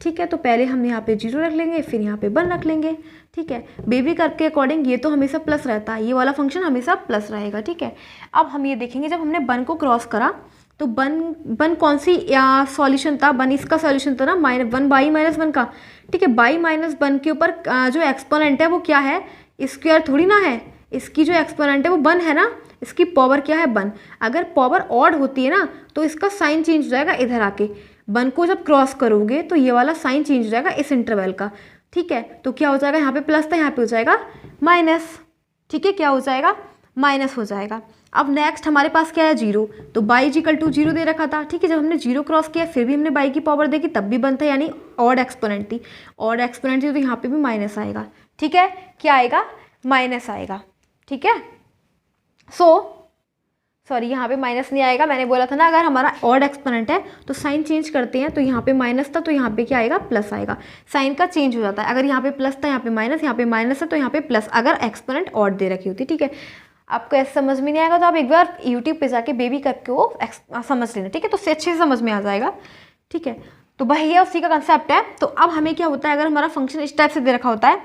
ठीक है। तो पहले हम यहाँ पे 0 रख लेंगे, फिर यहाँ पे 1 रख लेंगे, ठीक है। बेबी कर्व के अकॉर्डिंग ये तो हमेशा प्लस रहता है, ये वाला फंक्शन हमेशा प्लस रहेगा, ठीक है। अब हम ये देखेंगे, जब हमने 1 को क्रॉस करा तो 1 कौन सी सॉल्यूशन था, 1 इसका सॉल्यूशन था ना, -1 y - 1 का, ठीक है। y - 1 के ऊपर जो एक्सपोनेंट है वो क्या है, स्क्वायर थोड़ी ना है, इसकी जो एक्सपोनेंट है वो 1 है ना, इसकी पावर क्या है 1। अगर पावर ऑड होती है ना तो इसका साइन चेंज हो जाएगा, इधर आके 1 को जब क्रॉस करोगे तो ये वाला साइन चेंज हो जाएगा इस इंटरवल का, ठीक है। तो क्या हो जाएगा, यहाँ पे प्लस था, यहाँ पे हो जाएगा माइनस, ठीक है, क्या हो जाएगा, माइनस हो जाएगा। अब नेक्स्ट हमारे पास क्या है 0, तो बाई इक्वल टू 0 दे रखा था, ठीक है। जब हमने 0 क्रॉस किया फिर भी हमने बाई की पावर देखी तब भी 1 था, यानी ऑड एक्सपोनेंट थी। ऑड एक्सपोनेंट थी तो यहाँ पे भी माइनस आएगा, ठीक है। क्या आएगा? माइनस आएगा, ठीक है। सॉरी यहाँ पे माइनस नहीं आएगा, मैंने बोला था ना अगर हमारा ऑड एक्सपोनेंट है तो साइन चेंज करते हैं, तो यहाँ पे माइनस था तो यहाँ पे क्या आएगा? प्लस आएगा। साइन का चेंज हो जाता है, अगर यहाँ पे प्लस था यहाँ पे माइनस, यहाँ पे माइनस है तो यहाँ पे प्लस, अगर एक्सपोनेंट ऑड दे रखी होती, ठीक है। आपको ऐसे समझ में नहीं आएगा तो आप एक बार यूट्यूब पे जाके बेबी करके वो समझ लेना, ठीक है, तो उससे अच्छे से समझ में आ जाएगा, ठीक है। तो भाई ये उसी का कंसेप्ट है। तो अब हमें क्या होता है, अगर हमारा फंक्शन इस टाइप से दे रखा होता है,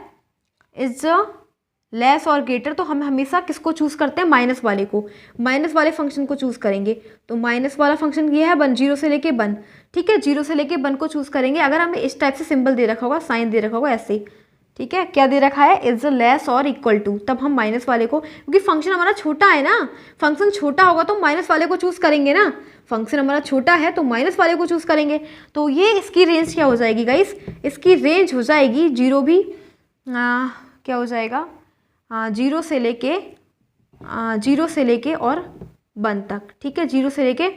इज लेस और ग्रेटर, तो हम हमेशा किसको चूज़ करते हैं? माइनस वाले को, माइनस वाले फंक्शन को चूज़ करेंगे। तो माइनस वाला फंक्शन ये है 1, 0 से लेके 1, ठीक है। 0 से लेके 1 को चूज़ करेंगे। अगर हमें इस टाइप से सिंबल दे रखा होगा, साइन दे रखा होगा ऐसे, ठीक है। क्या दे रखा है? इज लेस और इक्वल टू, तब हम माइनस वाले को, क्योंकि फंक्शन हमारा छोटा है ना, फंक्शन छोटा होगा तो माइनस वाले को चूज़ करेंगे ना। फंक्शन हमारा छोटा है तो माइनस वाले को चूज़ करेंगे। तो ये इसकी रेंज क्या हो जाएगी गाइस? इसकी रेंज हो जाएगी 0 भी क्या हो जाएगा? 0 से लेके और 1 तक, ठीक है। 0 से लेके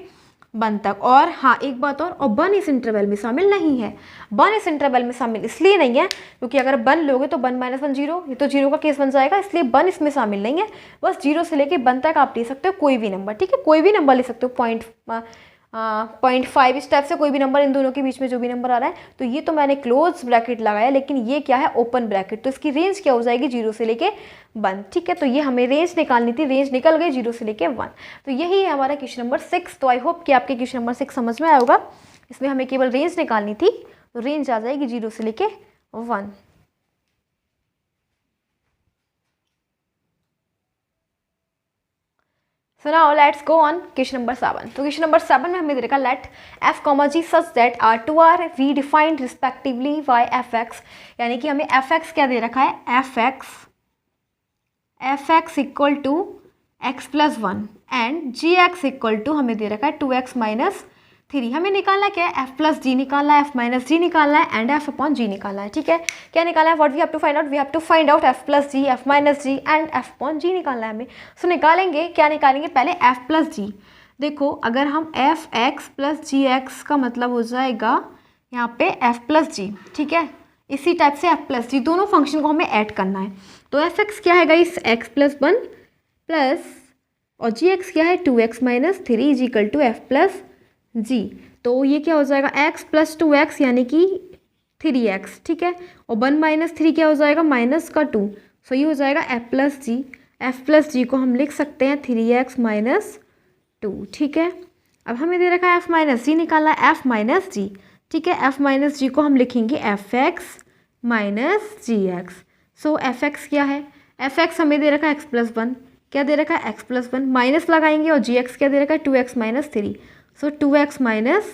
1 तक। और हाँ एक बात और 1 इस इंटरवल में शामिल नहीं है। 1 इस इंटरवल में शामिल इसलिए नहीं है क्योंकि अगर 1 लोगे तो 1 - 1 0, ये तो 0 का केस बन जाएगा, इसलिए 1 इसमें शामिल नहीं है। बस 0 से लेके 1 तक आप ले सकते हो कोई भी नंबर, ठीक है। कोई भी नंबर ले सकते हो, 0.5 इस टाइप से कोई भी नंबर, इन दोनों के बीच में जो भी नंबर आ रहा है। तो ये तो मैंने क्लोज ब्रैकेट लगाया, लेकिन ये क्या है? Open bracket. तो इसकी रेंज क्या हो जाएगी? 0 से लेके 1, ठीक है। तो ये हमें रेंज निकालनी थी, रेंज निकल गई 0 से लेके 1। तो यही है हमारा क्वेश्चन नंबर 6। तो आई होप कि आपके क्वेश्चन नंबर 6 समझ में आया होगा। इसमें हमें केवल रेंज निकालनी थी, तो रेंज आ जाएगी 0 से लेके 1। So now let's go on question number 7. तो question number 7 में हमें दे रखा let f, g such that r2 r v defined respectively by fx, यानी कि हमें fx क्या दे रखा है? fx equal to x plus 1 and gx equal to हमें दे रखा है 2x माइनस 3। हमें निकालना क्या है? f प्लस जी निकालना है, f माइनस जी निकालना है एंड f अपॉन जी निकालना है, ठीक है। क्या निकालना है? What we have to find out? We have to find out f plus G, f minus G and f upon G निकालना है हमें। सो निकालेंगे, क्या निकालेंगे? पहले f प्लस जी। देखो अगर हम एफ एक्स प्लस जी एक्स का मतलब हो जाएगा यहाँ पे f प्लस जी, ठीक है। इसी टाइप से f प्लस जी, दोनों फंक्शन को हमें ऐड करना है। तो एफ एक्स क्या है गाइस? x प्लस 1 प्लस और जी एक्स क्या है? 2x minus 3 is equal to f plus G. तो ये क्या हो जाएगा? x प्लस 2x यानी कि 3x, ठीक है। और 1 माइनस 3 क्या हो जाएगा? माइनस का 2। सो ये हो जाएगा f plus G. f plus जी को हम लिख सकते हैं 3x माइनस 2, ठीक है। अब हमें दे रखा है f माइनस जी निकालना है, f माइनस जी, ठीक है। f माइनस जी को हम लिखेंगे fx माइनस जी एक्स। सो fx क्या है? fx हमें दे रखा है x प्लस 1, क्या दे रखा है? x प्लस 1, माइनस लगाएंगे और gx क्या दे रखा है? 2x minus 3। सो 2x माइनस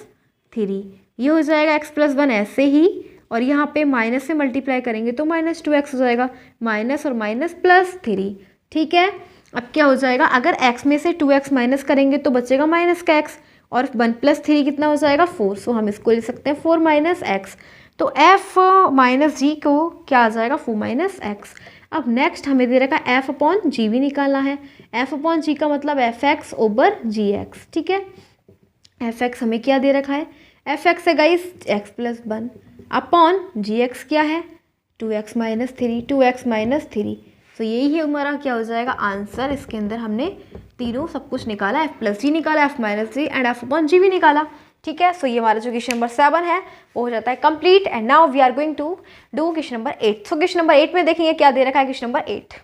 3 ये हो जाएगा x प्लस 1 ऐसे ही, और यहाँ पे माइनस से मल्टीप्लाई करेंगे तो माइनस 2x हो जाएगा, माइनस और माइनस प्लस 3, ठीक है। अब क्या हो जाएगा? अगर x में से 2x माइनस करेंगे तो बचेगा माइनस का x, और 1 प्लस 3 कितना हो जाएगा? 4। सो हम इसको लिख सकते हैं 4 माइनस एक्स। तो f माइनस जी को क्या आ जाएगा? 4 माइनस एक्स। अब नेक्स्ट हमें दे रखा है f अपॉन जी भी निकालना है। f अपॉन जी का मतलब एफ एक्स ओवर जी एक्स, ठीक है। एफ एक्स हमें क्या दे रखा है? एफ एक्स है गाइस x प्लस 1 अपॉन जी एक्स क्या है? 2x minus 3, 2x minus 3। तो यही है हमारा क्या हो जाएगा आंसर। इसके अंदर हमने तीनों सब कुछ निकाला, f प्लस जी निकाला, f minus G and f upon G भी निकाला, ठीक है। सो ये हमारा जो क्वेश्चन नंबर 7 है वो हो जाता है complete. And now we are going to do question number 8। So question number 8 में देखेंगे क्या दे रखा है क्वेश्चन नंबर 8।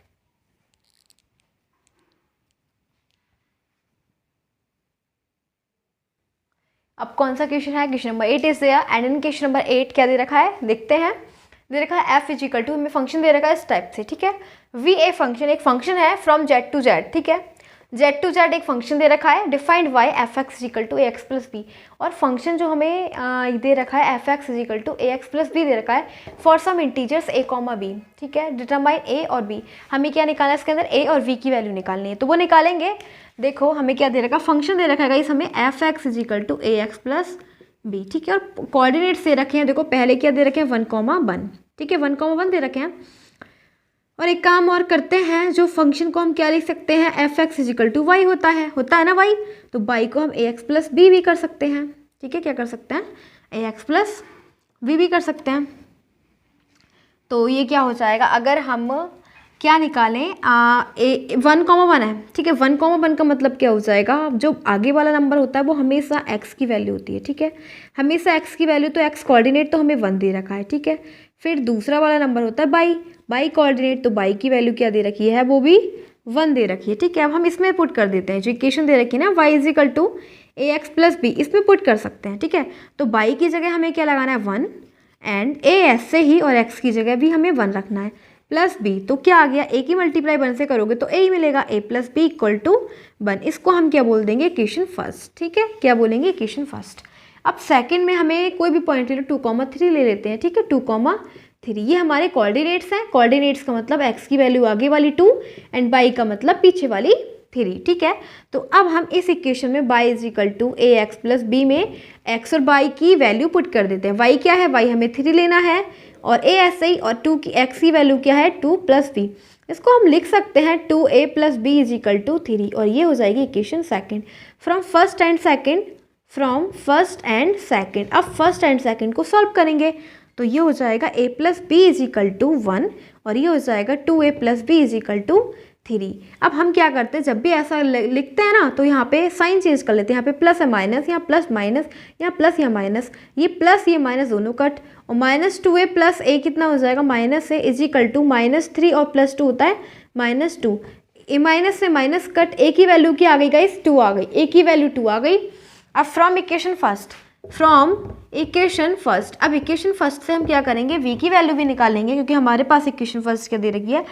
अब कौन सा क्वेश्चन है? Question number 8 is there and in question number 8 क्या दे रखा है देखते हैं। दे रखा है f इज इक्वल टू, हमें फंक्शन दे रखा है इस टाइप से, ठीक है। वी ए फंक्शन एक फंक्शन है फ्रॉम z टू z, ठीक है। z टू z एक फंक्शन दे रखा है defined by F x is equal to A x plus B, और फंक्शन जो हमें दे रखा है F x is equal to A x plus B दे रखा है for some integers a comma B, ठीक है। डिटरमाइन a और b, हमें क्या निकालना है इसके अंदर? a और v की वैल्यू निकालनी है, तो वो निकालेंगे। देखो हमें क्या दे रखा है? फंक्शन दे रखा है गाइस हमें f x is equal to A x plus b, ठीक है। और कोऑर्डिनेट्स दे रखे हैं, देखो पहले क्या दे रखे हैं? 1, 1, ठीक है। 1, 1 दे रखे हैं। और एक काम और करते हैं, जो फंक्शन को हम क्या लिख सकते हैं, f x is equal to y होता है ना वाई, तो वाई को हम ए एक्स प्लस बी भी कर सकते हैं। ठीक है, क्या कर सकते हैं, ए एक्स प्लस बी भी कर सकते हैं। तो ये क्या हो जाएगा, अगर हम क्या निकालें, 1,1 है। ठीक है, 1,1 का मतलब क्या हो जाएगा, जो आगे वाला नंबर होता है वो हमेशा x की वैल्यू होती है। ठीक है, हमेशा x की वैल्यू, तो x कोऑर्डिनेट तो हमें 1 दे रखा है। ठीक है, फिर दूसरा वाला नंबर होता है बाई कोऑर्डिनेट, तो बाई की वैल्यू क्या दे रखी है, वो भी 1 दे रखी है। ठीक है, अब हम इसमें पुट कर देते हैं, जो इक्वेशन दे रखी है ना y is equal to A x plus b, इसमें पुट कर सकते हैं। ठीक है, तो बाई की जगह हमें क्या लगाना है, 1, एंड ए ऐसे ही, और x की जगह भी हमें 1 रखना है, प्लस बी, तो क्या आ गया, ए की मल्टीप्लाई 1 से करोगे तो ए ही मिलेगा, ए प्लस बी इक्वल टू 1। इसको हम क्या बोल देंगे, इक्वेशन फर्स्ट। ठीक है, क्या बोलेंगे, इक्वेशन फर्स्ट। अब सेकंड में हमें कोई भी पॉइंट ले लो, 2,3 ले लेते हैं। ठीक है, 2,3 ये हमारे कोऑर्डिनेट्स हैं। कोऑर्डिनेट्स का मतलब x की वैल्यू आगे वाली 2 एंड y का मतलब पीछे वाली 3। ठीक है, तो अब हम इस इक्वेशन में y is equal to A x plus b में x और y की वैल्यू पुट कर देते हैं। y क्या है, y हमें 3 लेना है, और a ऐसे ही, और 2 की x की वैल्यू क्या है, 2 प्लस बी। इसको हम लिख सकते हैं 2a plus b is equal to 3, और ये हो जाएगी equation second. From first and second, अब फर्स्ट एंड सेकंड को सॉल्व करेंगे, तो ये हो जाएगा a plus b is equal to 1, और ये हो जाएगा 2a plus b is equal to 3। अब हम क्या करते हैं, जब भी ऐसा लिखते हैं ना, तो यहाँ पे साइन चेंज कर लेते हैं। यहाँ पे प्लस है माइनस, यहाँ प्लस माइनस, यहाँ प्लस या माइनस, ये प्लस ये माइनस दोनों कट, और -2a प्लस a कितना हो जाएगा, -a इज इक्वल टू -3, और +2 होता है -2। ए माइनस से माइनस कट, a की वैल्यू क्या आ गई गाइस, 2 आ गई, a की वैल्यू 2 आ गई। अब फ्रॉम इक्वेशन फर्स्ट, अब इक्वेशन फर्स्ट से हम क्या करेंगे, v की वैल्यू भी निकालेंगे, क्योंकि हमारे पास इक्वेशन फर्स्ट क्या दे रखी है,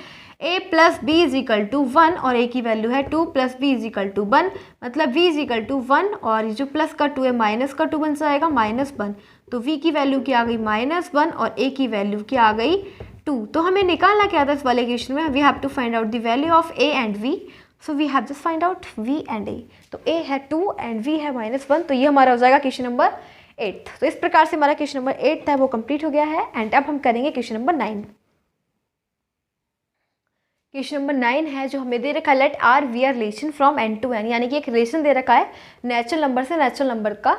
a plus b is equal to 1, और a की वैल्यू है 2 plus b is equal to 1, मतलब v इज इक्वल टू 1, और ये जो प्लस का 2 है माइनस का 2 बन जाएगा -1, तो v की वैल्यू क्या आ गई, -1, और a की वैल्यू क्या आ गई, 2। तो हमें निकालना क्या था इस वाले इक्वेशन में, we have to find out the value of a and v, so we have just find out v and a। तो a है 2 एंड v है -1, तो ये हमारा हो जाएगा क्वेश्चन नंबर 8। तो इस प्रकार से हमारा क्वेश्चन नंबर 8 था वो कंप्लीट हो गया है। एंड अब हम करेंगे क्वेश्चन नंबर 9। क्वेश्चन नंबर 9 है, जो हमें दे रखा है, let R be R relation from N to N, यानी कि एक रिलेशन दे रखा है नेचुरल नंबर से नेचुरल नंबर का।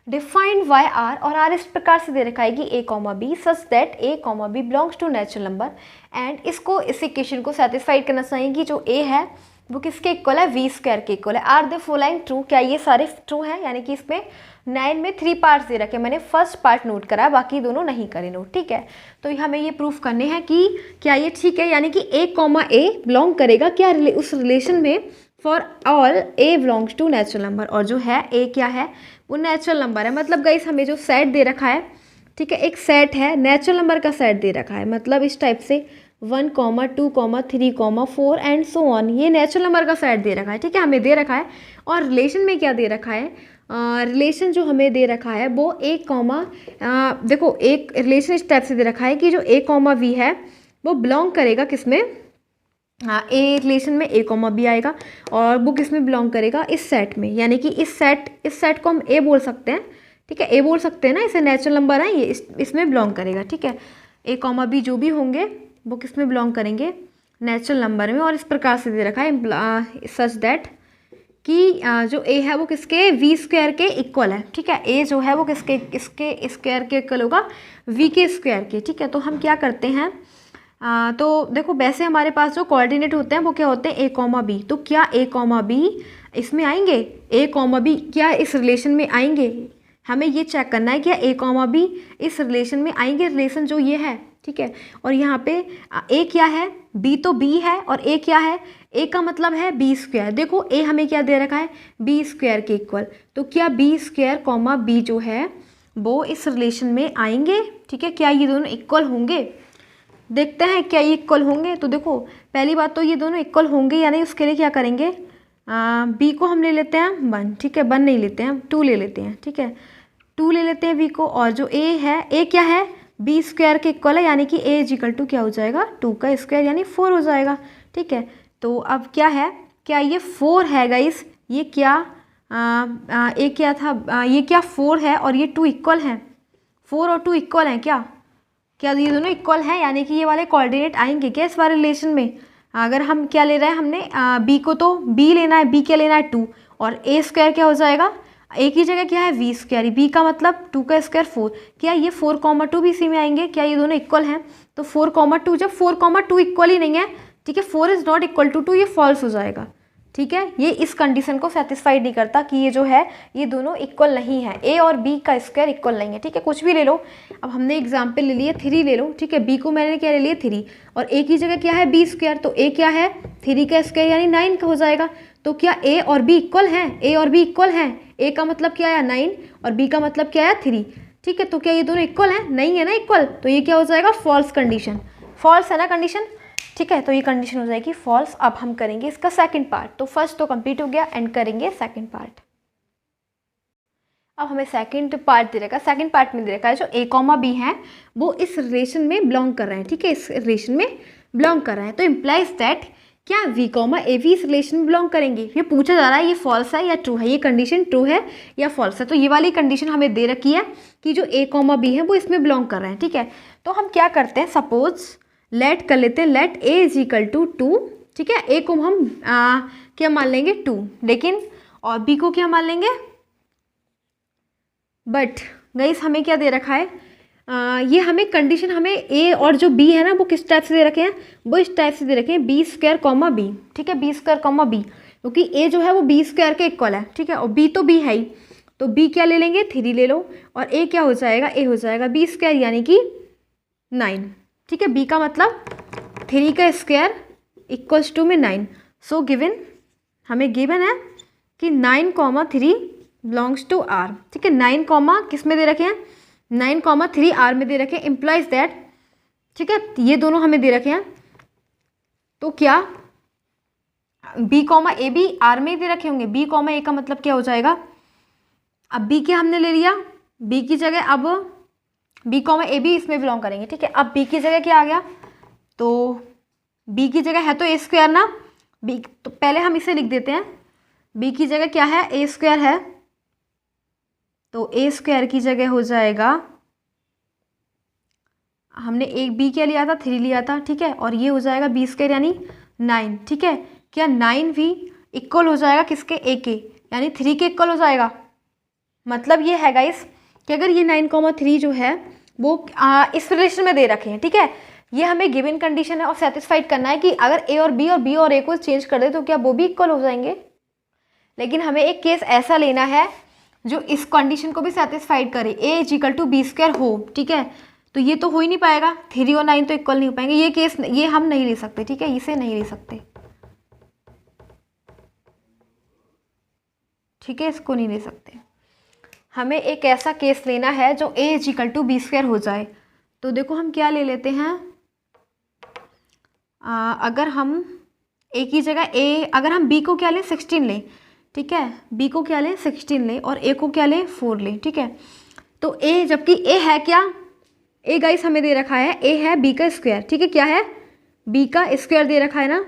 डिफाइंड वाई आर, और आर इस प्रकार से दे रखा है कि A comma B such that A comma B belongs to natural number, and इसको इस इक्वेशन को सेटिस्फाइड करना चाहिए कि जो ए है वो किसके इक्वल है, वी स्क्वायर के इक्वल है। आर द फॉलोइंग ट्रू, क्या ये सारे ट्रू हैं, यानी कि इसमें 9 में 3 पार्ट्स दे रखे, मैंने फर्स्ट पार्ट नोट करा, बाकी दोनों नहीं करे नोट। ठीक है, तो हमें ये प्रूफ करने हैं कि क्या ये ठीक है, यानी कि ए कॉमा ए बिलोंग करेगा क्या उस रिलेशन में, for all a belongs to natural number, और जो है ए क्या है, वो नेचुरल नंबर है। मतलब गाइस हमें जो सेट दे रखा है, ठीक है, एक सेट है, नेचुरल नंबर का सेट दे रखा है, मतलब इस टाइप से 1, 2, 3, 4 एंड सो ऑन, ये नेचुरल नंबर का सेट दे रखा है। ठीक है, हमें दे रखा है, और रिलेशन में क्या दे रखा है, रिलेशन जो हमें दे रखा है वो ए कॉमा, देखो एक रिलेशन इस टाइप से दे रखा है कि जो ए कॉमा वी है वो बिलोंग करेगा किसमें, ए रिलेशन में ए कॉमा बी आएगा, और वो किस में बिलोंग करेगा, इस सेट में, यानी कि इस सेट को हम ए बोल सकते हैं। ठीक है, ए बोल सकते हैं ना, इसे नेचुरल नंबर है, ये इसमें बिलोंग करेगा। ठीक है, ए कॉमा बी जो भी होंगे वो किस में बिलोंग करेंगे, नेचुरल नंबर में, और इस प्रकार से दे रखा है सच दैट कि जो ए है वो किसके, वी स्क्वायर के इक्वल है। ठीक है, ए जो है वो इसके स्क्वायर के इक्वल होगा, वी के स्क्वायर के। ठीक है, तो हम क्या करते हैं, तो देखो वैसे हमारे पास जो कोऑर्डिनेट होते हैं वो क्या होते हैं, ए कॉमा बी, तो क्या ए कॉमा बी इसमें आएंगे, ए कॉमा बी क्या इस रिलेशन में आएंगे, हमें ये चेक करना है क्या ए कॉमा बी इस रिलेशन में आएंगे, रिलेशन जो ये है। ठीक है, और यहाँ पे ए क्या है, बी तो बी है, और ए क्या है, ए का मतलब है बी स्क्वायर। देखो ए हमें क्या दे रखा है, बी स्क्वायर के इक्वल, तो क्या बी स्क्वायर कॉमा बी जो है वो इस रिलेशन में आएंगे। ठीक है, क्या ये दोनों इक्वल होंगे, देखते हैं क्या ये इक्वल होंगे। तो देखो पहली बात तो ये दोनों इक्वल होंगे या नहीं, उसके लिए क्या करेंगे, बी को हम ले लेते हैं 1, ठीक है, 1 नहीं लेते हैं, 2 ले लेते हैं। ठीक है, 2 ले लेते हैं बी को, और जो ए है, ए क्या है, बी स्क्वायर के इक्वल है, यानी कि ए इक्वल टू क्या हो जाएगा, 2 का स्क्वायर यानी 4 हो जाएगा। ठीक है, तो अब क्या है, क्या ये 4 है गाइस, ये क्या ए क्या था, ये क्या 4 है और ये 2 इक्वल हैं, 4 और 2 इक्वल हैं क्या, क्या ये दोनों इक्वल हैं, यानी कि ये वाले कोऑर्डिनेट आएंगे क्या इस वाले रिलेशन में। अगर हम क्या ले रहे हैं, हमने बी को तो बी लेना है, बी क्या लेना है 2, और ए स्क्वायर क्या हो जाएगा, ए की जगह क्या है वी स्क्वायर, बी का मतलब 2 का स्क्वायर 4, क्या ये 4,2 भी इसी में आएंगे, क्या ये दोनों इक्वल हैं। तो 4,2, जब 4,2 इक्वल ही नहीं है, ठीक है, 4 इज़ नॉट इक्वल टू 2, ये फॉल्स हो जाएगा। ठीक है, ये इस कंडीशन को सेटिस्फाइड नहीं करता कि ये जो है ये दोनों इक्वल नहीं है, ए और बी का स्क्वायर इक्वल नहीं है। ठीक है, कुछ भी ले लो। अब हमने एग्जाम्पल ले लिए 3 ले लो। ठीक है, बी को मैंने क्या ले लिया 3, और ए की जगह क्या है बी स्क्वायर, तो ए क्या है 3 का स्क्वायर यानी 9 का हो जाएगा। तो क्या ए और बी इक्वल हैं, ए और बी इक्वल हैं, ए का मतलब क्या आया 9 और बी का मतलब क्या आया 3। ठीक है, तो क्या ये दोनों इक्वल हैं, नहीं है ना इक्वल, तो ये क्या हो जाएगा फॉल्स कंडीशन, फॉल्स है ना कंडीशन। ठीक है, तो ये कंडीशन हो जाएगी फॉल्स। अब हम करेंगे इसका सेकंड पार्ट। तो फर्स्ट तो कंप्लीट हो गया, एंड करेंगे सेकंड पार्ट। अब हमें सेकंड पार्ट दे रखा है, सेकंड पार्ट में दे रखा है जो ए कॉमा बी हैं वो इस रिलेशन में बिलोंग कर रहे हैं। ठीक है, इस रिलेशन में बिलोंग कर रहे हैं, तो इम्प्लाइज दैट क्या वी कॉमा ए भी इस रिलेशन में बिलोंग करेंगे। ये पूछा जा रहा है ये फॉल्स है या ट्रू है, ये कंडीशन ट्रू है या फॉल्स है। तो ये वाली कंडीशन हमें दे रखी है कि जो ए कॉमा बी है वो इसमें बिलोंग कर रहे हैं। ठीक है, तो हम क्या करते हैं, सपोज लेट कर लेते हैं, let a is equal to 2। ठीक है, ए को हम क्या मान लेंगे 2, लेकिन और बी को क्या मान लेंगे, बट गाइस हमें क्या दे रखा है, ये हमें कंडीशन हमें ए और जो बी है ना वो किस टाइप से दे रखे हैं, वो इस टाइप से दे रखे हैं बी स्क्वायर कॉमा बी। ठीक है, बी स्क्वायर कॉमा बी, क्योंकि ए जो है वो बी स्क्वायर के इक्वल है। ठीक है, और बी तो बी है ही, तो बी क्या ले लेंगे 3 ले लो, और ए क्या हो जाएगा, ए हो जाएगा बी स्क्वायर यानी कि 9। ठीक है, बी का मतलब 3 का स्क्वायर इक्वल्स टू में 9। सो गिवन, हमें गिवन है कि 9,3 बिलोंग्स टू आर। ठीक है, 9 कॉमा किस में दे रखे हैं, 9,3 आर में दे रखे हैं, इम्प्लाइज दैट। ठीक है, ये दोनों हमें दे रखे हैं, तो क्या बी कॉमा ए भी आर में ही दे रखे होंगे, बी कॉमा ए का मतलब क्या हो जाएगा, अब बी के हमने ले लिया, बी की जगह अब बी कॉमा ए भी इसमें बिलोंग करेंगे। ठीक है, अब बी की जगह क्या आ गया, तो बी की जगह है तो ए स्क्वायर ना, बी तो पहले हम इसे लिख देते हैं, बी की जगह क्या है ए स्क्वायर है, तो ए स्क्वायर की जगह हो जाएगा, हमने एक बी क्या लिया था 3 लिया था। ठीक है, और ये हो जाएगा बी स्क्वायर यानी 9। ठीक है, क्या 9 भी इक्वल हो जाएगा किसके, ए के, यानी 3 के इक्वल हो जाएगा। मतलब ये है गाइस कि अगर ये 9,3 जो है वो इस रिलेशन में दे रखे हैं। ठीक है, ये हमें गिवन कंडीशन है और सेटिस्फाइड करना है कि अगर ए और बी और ए को चेंज कर दे तो क्या वो भी इक्वल हो जाएंगे। लेकिन हमें एक केस ऐसा लेना है जो इस कंडीशन को भी सेटिस्फाइड करे, a is equal to b square हो। ठीक है, तो ये तो हो ही नहीं पाएगा, 3 और 9 तो इक्वल नहीं हो पाएंगे, ये केस ये हम नहीं ले सकते। ठीक है, इसे नहीं ले सकते। ठीक है, इसको नहीं ले सकते, हमें एक ऐसा केस लेना है जो a is equal to b square हो जाए। तो देखो हम क्या ले लेते हैं, अगर हम ए की जगह अगर हम बी को क्या लें 16 लें। ठीक है, बी को क्या लें 16 लें और ए को क्या लें 4 लें। ठीक है, तो ए, जबकि ए है क्या, ए गाइस हमें दे रखा है ए है बी का स्क्वायर। ठीक है, क्या है बी का स्क्वायर दे रखा है ना,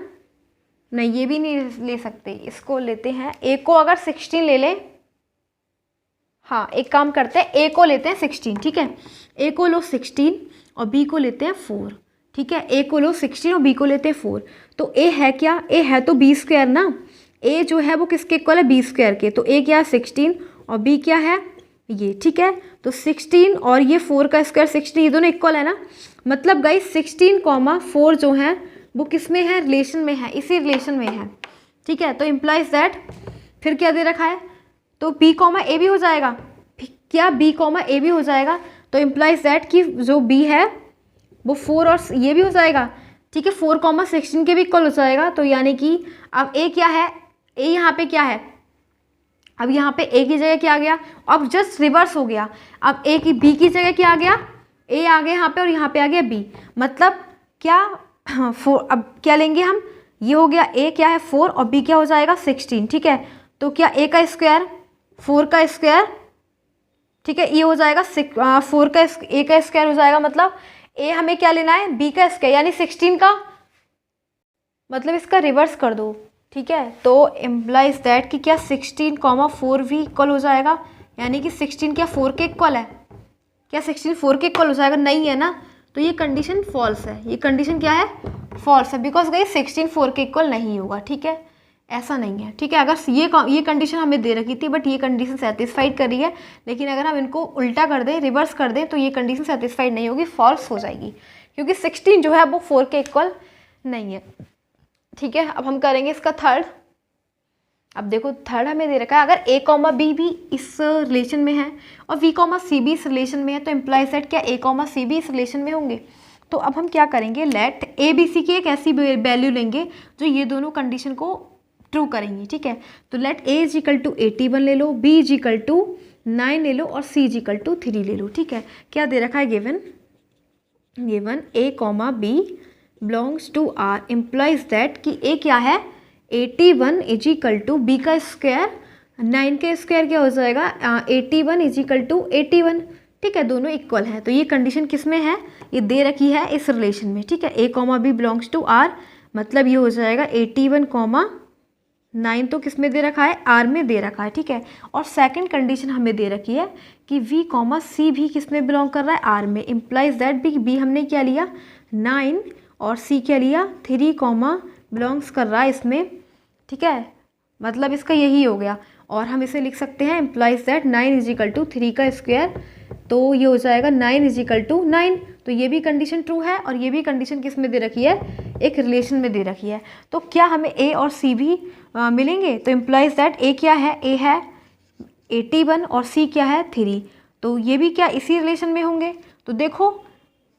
नहीं ये भी नहीं ले सकते, इसको लेते हैं ए को अगर 16 ले लें, हाँ एक काम करते हैं ए को लेते हैं 16। ठीक है, ए को लो 16 और बी को लेते हैं 4। ठीक है, ए को लो 16 और बी को लेते हैं 4। तो ए है क्या, ए है तो बी स्क्वायर ना, ए जो है वो किसके इक्वल है बी स्क्वायर के, तो ए क्या है 16 और बी क्या है ये। ठीक है, तो 16 और ये 4 का स्क्वायर 16, ये दोनों इक्वल है ना, मतलब गाइस 16,4 जो है वो किस में है, रिलेशन में है, इसी रिलेशन में है। ठीक है, तो इम्प्लाइज दैट, फिर क्या दे रखा है, तो बी कॉमा ए भी हो जाएगा, क्या बी कॉमा ए भी हो जाएगा, तो इम्प्लाइज दैट कि जो बी है वो 4 और ये भी हो जाएगा। ठीक है, 4,16 के भी इक्वल हो जाएगा, तो यानी कि अब ए क्या है, ए यहाँ पे क्या है, अब यहाँ पे ए की जगह क्या आ गया, अब जस्ट रिवर्स हो गया, अब ए की बी की जगह क्या आ गया, ए आ गया यहाँ पे और यहाँ पे आ गया बी, मतलब क्या 4, अब क्या लेंगे हम, ये हो गया ए क्या है 4 और बी क्या हो जाएगा 16। ठीक है, तो क्या ए का स्क्वायर 4 का स्क्वायर, ठीक है ये हो जाएगा 4 का ए का स्क्वायर हो जाएगा, मतलब ए हमें क्या लेना है बी का स्क्वायर यानी 16 का, मतलब इसका रिवर्स कर दो। ठीक है, तो इम्प्लाइज दैट कि क्या 16,4 भी इक्वल हो जाएगा, यानी कि 16 क्या 4 के इक्वल है, क्या 16 4 के इक्वल हो जाएगा, नहीं है ना, तो ये कंडीशन फॉल्स है। ये कंडीशन क्या है? फॉल्स है, बिकॉज गाइस 16 4 के इक्वल नहीं होगा, ठीक है, ऐसा नहीं है, ठीक है। अगर ये कंडीशन हमें दे रखी थी बट ये कंडीशन सेटिस्फाइड कर रही है, लेकिन अगर हम इनको उल्टा कर दें, रिवर्स कर दें, तो ये कंडीशन सेटिस्फाइड नहीं होगी, फॉल्स हो जाएगी, क्योंकि 16 जो है वो 4 के इक्वल नहीं है, ठीक है। अब हम करेंगे इसका थर्ड। अब देखो थर्ड हमें दे रखा है, अगर a कॉमा बी भी इस रिलेशन में है और v कॉमा सी भी इस रिलेशन में है, तो इम्प्लाइज दैट क्या a कॉमा सी भी इस रिलेशन में होंगे। तो अब हम क्या करेंगे, लेट a b c की एक ऐसी वैल्यू लेंगे जो ये दोनों कंडीशन को ट्रू करेंगी, ठीक है। तो let a is equal to 81 ले लो, b इज इक्वल टू 9 ले लो और c इज इक्वल टू 3 ले लो, ठीक है। क्या दे रखा है, given a comma b belongs to r implies that कि a क्या है 81 इज इक्वल टू बी का स्क्वायर 9 का स्क्वायर क्या हो जाएगा 81 इज इक्वल टू 81, ठीक है, दोनों इक्वल हैं। तो ये कंडीशन किस में है, ये दे रखी है इस रिलेशन में, ठीक है। a comma B belongs to r, मतलब ये हो जाएगा 81 कॉमा 9 तो किस में दे रखा है, r में दे रखा है, ठीक है। और सेकंड कंडीशन हमें दे रखी है कि v कॉमा सी भी किस में बिलोंग कर रहा है, r में, इम्प्लाइज दैट बी हमने क्या लिया 9 और c क्या लिया 3 कॉमा बिलोंग्स कर रहा है इसमें, ठीक है, मतलब इसका यही हो गया। और हम इसे लिख सकते हैं implies that 9 is equal to 3 का स्क्वायर, तो ये हो जाएगा 9 इज इक्वल टू 9। तो ये भी कंडीशन ट्रू है और ये भी कंडीशन किस में दे रखी है, एक रिलेशन में दे रखी है। तो क्या हमें a और c भी मिलेंगे, तो इम्प्लाइज दैट a क्या है, a है 81 और c क्या है 3, तो ये भी क्या इसी रिलेशन में होंगे। तो देखो